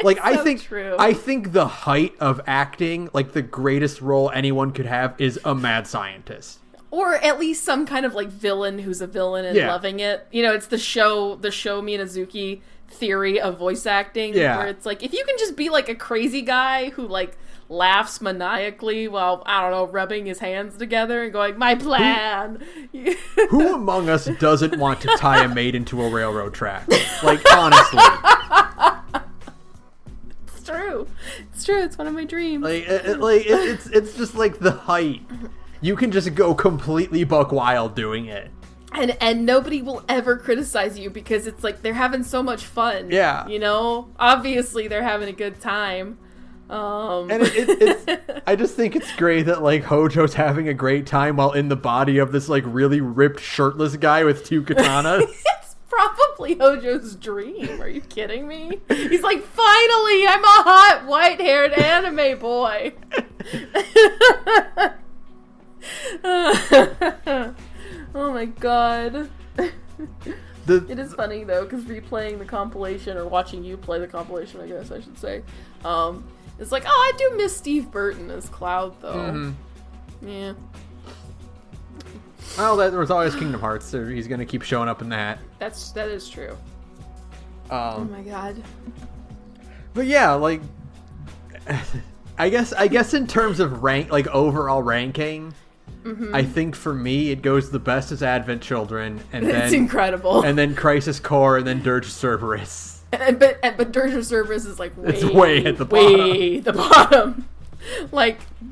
I think the height of acting, the greatest role anyone could have is a mad scientist. Or at least some kind of villain who's a villain and loving it. It's the show Minazuki theory of voice acting, where it's if you can just be a crazy guy who laughs maniacally while, I don't know, rubbing his hands together and going, my plan. Who among us doesn't want to tie a maid into a railroad track? Honestly. It's true. It's one of my dreams. It's just the height. You can just go completely buck wild doing it. And nobody will ever criticize you because it's they're having so much fun. Yeah. Obviously they're having a good time. And I just think it's great that Hojo's having a great time while in the body of this really ripped shirtless guy with two katanas. It's probably Hojo's dream. Are you kidding me? He's like, finally, I'm a hot white-haired anime boy. Oh my god. It is funny though, because replaying the compilation, or watching you play the compilation, I guess I should say, it's I do miss Steve Burton as Cloud though. Mm-hmm. Yeah. Well, there was always Kingdom Hearts, so he's gonna keep showing up in that. That is true. Oh my god. But yeah, I guess in terms of overall ranking, I think for me it goes the best as Advent Children, and then it's incredible, and then Crisis Core, and then Dirge of Cerberus. But Dirge of Cerberus is it's way at the bottom. Way the bottom.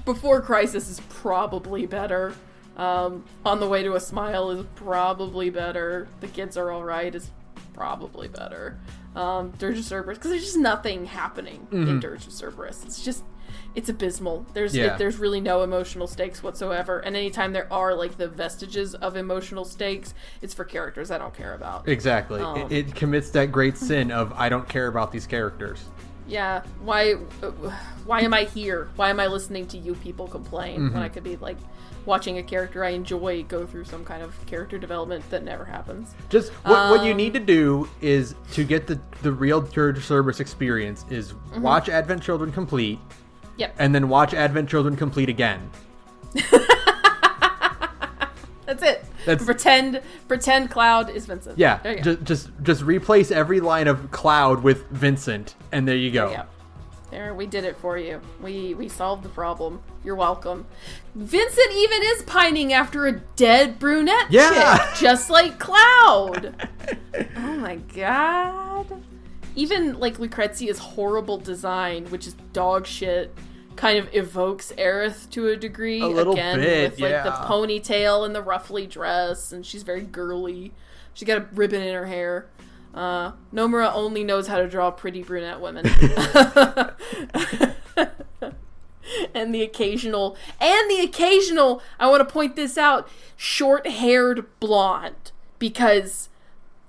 Before Crisis is probably better. On the Way to a Smile is probably better. The Kids Are Alright is probably better. Dirge of Cerberus, because there's just nothing happening in Dirge of Cerberus. It's abysmal. There's really no emotional stakes whatsoever, and anytime there are the vestiges of emotional stakes, it's for characters I don't care about. Exactly. It commits that great sin of I don't care about these characters. Yeah. Why am I here? Why am I listening to you people complain when I could be watching a character I enjoy go through some kind of character development that never happens? Just what you need to do is, to get the real Dirge of Cerberus experience, is watch Advent Children complete. Yep. And then watch Advent Children complete again. That's it. Pretend Cloud is Vincent. Yeah. Just replace every line of Cloud with Vincent, and there you go. There, we did it for you. We solved the problem. You're welcome. Vincent even is pining after a dead brunette chick, just like Cloud. Oh my god. Even Lucrezia's horrible design, which is dog shit, kind of evokes Aerith to a degree. A little bit, with the ponytail and the ruffly dress, and she's very girly. She's got a ribbon in her hair. Nomura only knows how to draw pretty brunette women. and the occasional, I want to point this out, short-haired blonde, because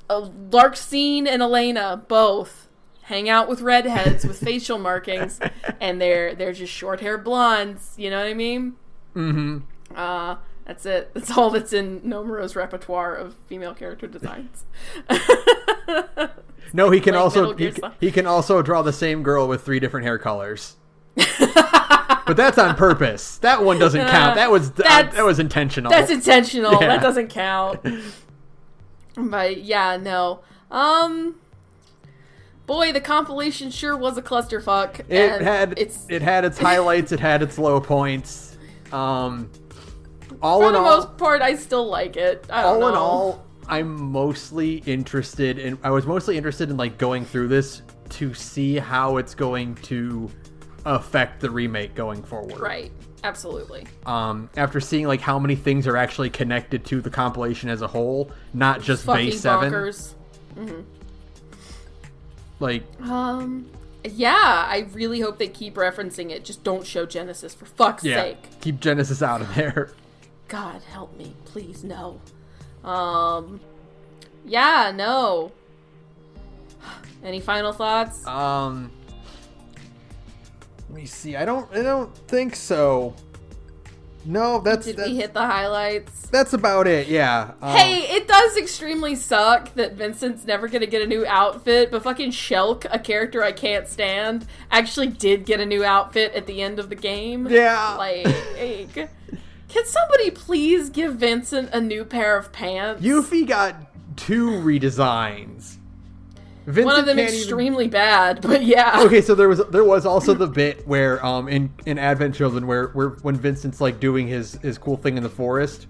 Larxene and Elena both hang out with redheads with facial markings, and they're just short-haired blondes. You know what I mean? Mm-hmm. That's it. That's all that's in Nomura's repertoire of female character designs. No, he can he can also draw the same girl with 3 different hair colors. But that's on purpose. That one doesn't count. That was intentional. That's intentional. Yeah. That doesn't count. But yeah, no. Boy, the compilation sure was a clusterfuck. It had its highlights. It had its low points. For the most part, I still like it. I don't know. In all, I was mostly interested in like going through this to see how it's going to affect the remake going forward. Right. Absolutely. After seeing like how many things are actually connected to the compilation as a whole, not just base 7. Mm-hmm. Like, yeah, I really hope they keep referencing it. Just don't show Genesis, for fuck's sake. Keep Genesis out of there. God help me, please, no. Yeah, no. Any final thoughts? Let me see. I don't think so. No, Did we hit the highlights? That's about it, yeah. Hey, it does extremely suck that Vincent's never gonna get a new outfit, but fucking Shulk, a character I can't stand, actually did get a new outfit at the end of the game. Yeah. Like, can somebody please give Vincent a new pair of pants? Yuffie got 2 redesigns. Vincent one of them extremely bad, but yeah. Okay, so there was also the bit where in Advent Children where when Vincent's like doing his cool thing in the forest,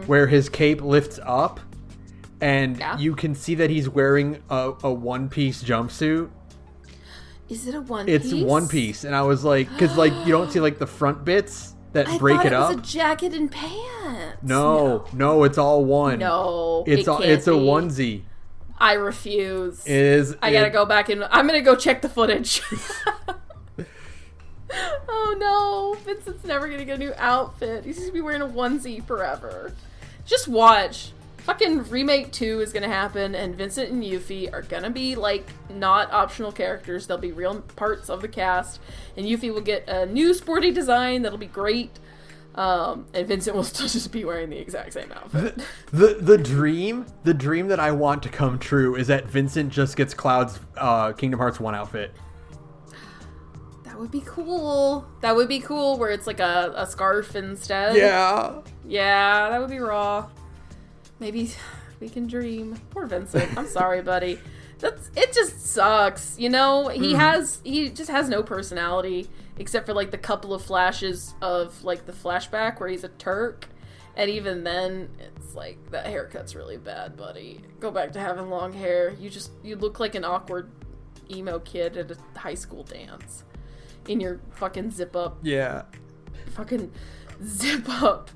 where his cape lifts up, and you can see that he's wearing a one-piece jumpsuit. Is it a one-piece? It's one piece, and I was like, because like you don't see like the front bits that break it up. It was a jacket and pants. No, it's all one. No, it's a onesie. I refuse. I gotta go back and I'm gonna go check the footage. Oh no, Vincent's never gonna get a new outfit. He's gonna be wearing a onesie forever. Just watch. Fucking Remake 2 is gonna happen, and Vincent and Yuffie are gonna be, like, not optional characters. They'll be real parts of the cast, and Yuffie will get a new sporty design that'll be great. And Vincent will still just be wearing the exact same outfit. The dream that I want to come true is that Vincent just gets Cloud's Kingdom Hearts 1 outfit. That would be cool. That would be cool, where it's like a scarf instead. Yeah. Yeah, that would be raw. Maybe we can dream. Poor Vincent. I'm sorry, buddy. It just sucks. You know, he just has no personality. Except for, like, the couple of flashes of, like, the flashback where he's a Turk. And even then, it's like, that haircut's really bad, buddy. Go back to having long hair. You look like an awkward emo kid at a high school dance. In your fucking zip-up. Yeah. Fucking zip-up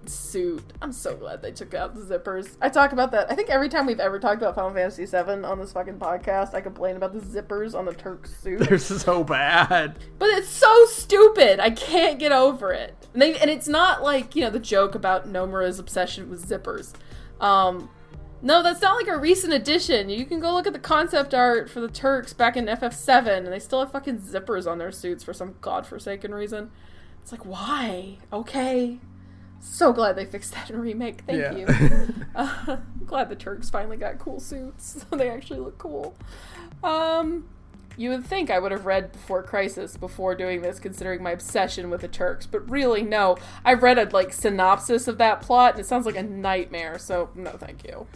suit. I'm so glad they took out the zippers. I talk about that. I think every time we've ever talked about Final Fantasy VII on this fucking podcast, I complain about the zippers on the Turk's suit. They're so bad. But it's so stupid. I can't get over it. And it's not like, you know, the joke about Nomura's obsession with zippers. No, that's not like a recent addition. You can go look at the concept art for the Turks back in FF7, and they still have fucking zippers on their suits for some godforsaken reason. It's like, why? Okay. So glad they fixed that in Remake. Thank you. I'm glad the Turks finally got cool suits. They actually look cool. You would think I would have read Before Crisis before doing this, considering my obsession with the Turks, but really, no. I've read a, synopsis of that plot, and it sounds like a nightmare, so no thank you.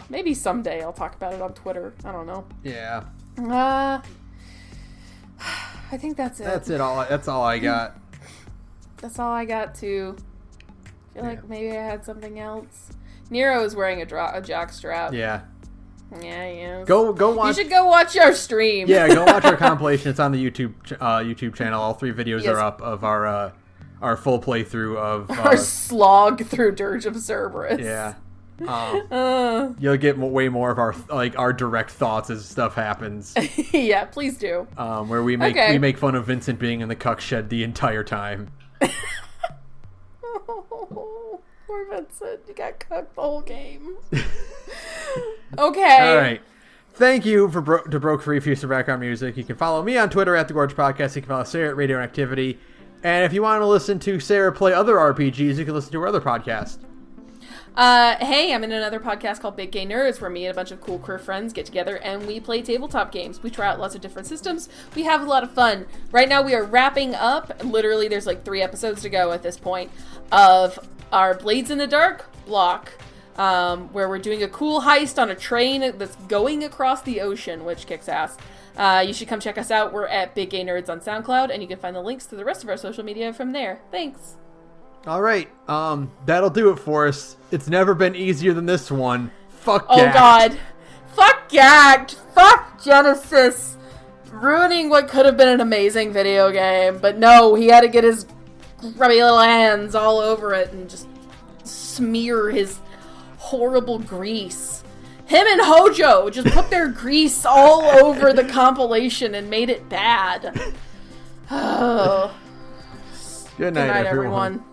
Maybe someday I'll talk about it on Twitter. I don't know. Yeah. I think that's it. That's all I got. That's all I got, too. I feel like maybe I had something else. Nero is wearing a jockstrap. Yeah. Yeah, he is. Go watch. You should go watch our stream. Yeah, go watch our compilation. It's on the YouTube channel. All 3 videos are up of our full playthrough of our slog through Dirge of Cerberus. Yeah. You'll get way more of our direct thoughts as stuff happens. Yeah, please do. Where we make fun of Vincent being in the cuck shed the entire time. Oh, poor Vincent. You got cucked the whole game. Okay. All right. Thank you to Broke Free for background music. You can follow me on Twitter at thegorgepodcast. You can follow Sara at radioinactivity. And if you want to listen to Sarah play other RPGs, you can listen to her other podcast. Hey, I'm in another podcast called Big Gay Nerds, where me and a bunch of cool queer friends get together and we play tabletop games. We try out lots of different systems. We have a lot of fun. Right now we are wrapping up, literally there's like 3 episodes to go at this point, of our Blades in the Dark block, where we're doing a cool heist on a train that's going across the ocean, which kicks ass. You should come check us out. We're at Big Gay Nerds on SoundCloud, and you can find the links to the rest of our social media from there. Thanks. All right, that'll do it for us. It's never been easier than this one. Fuck Gact. Oh god. Fuck Gact. Fuck Genesis. Ruining what could have been an amazing video game. But no, he had to get his grubby little hands all over it and just smear his horrible grease. Him and Hojo just put their grease all over the compilation and made it bad. Oh. Good night, everyone.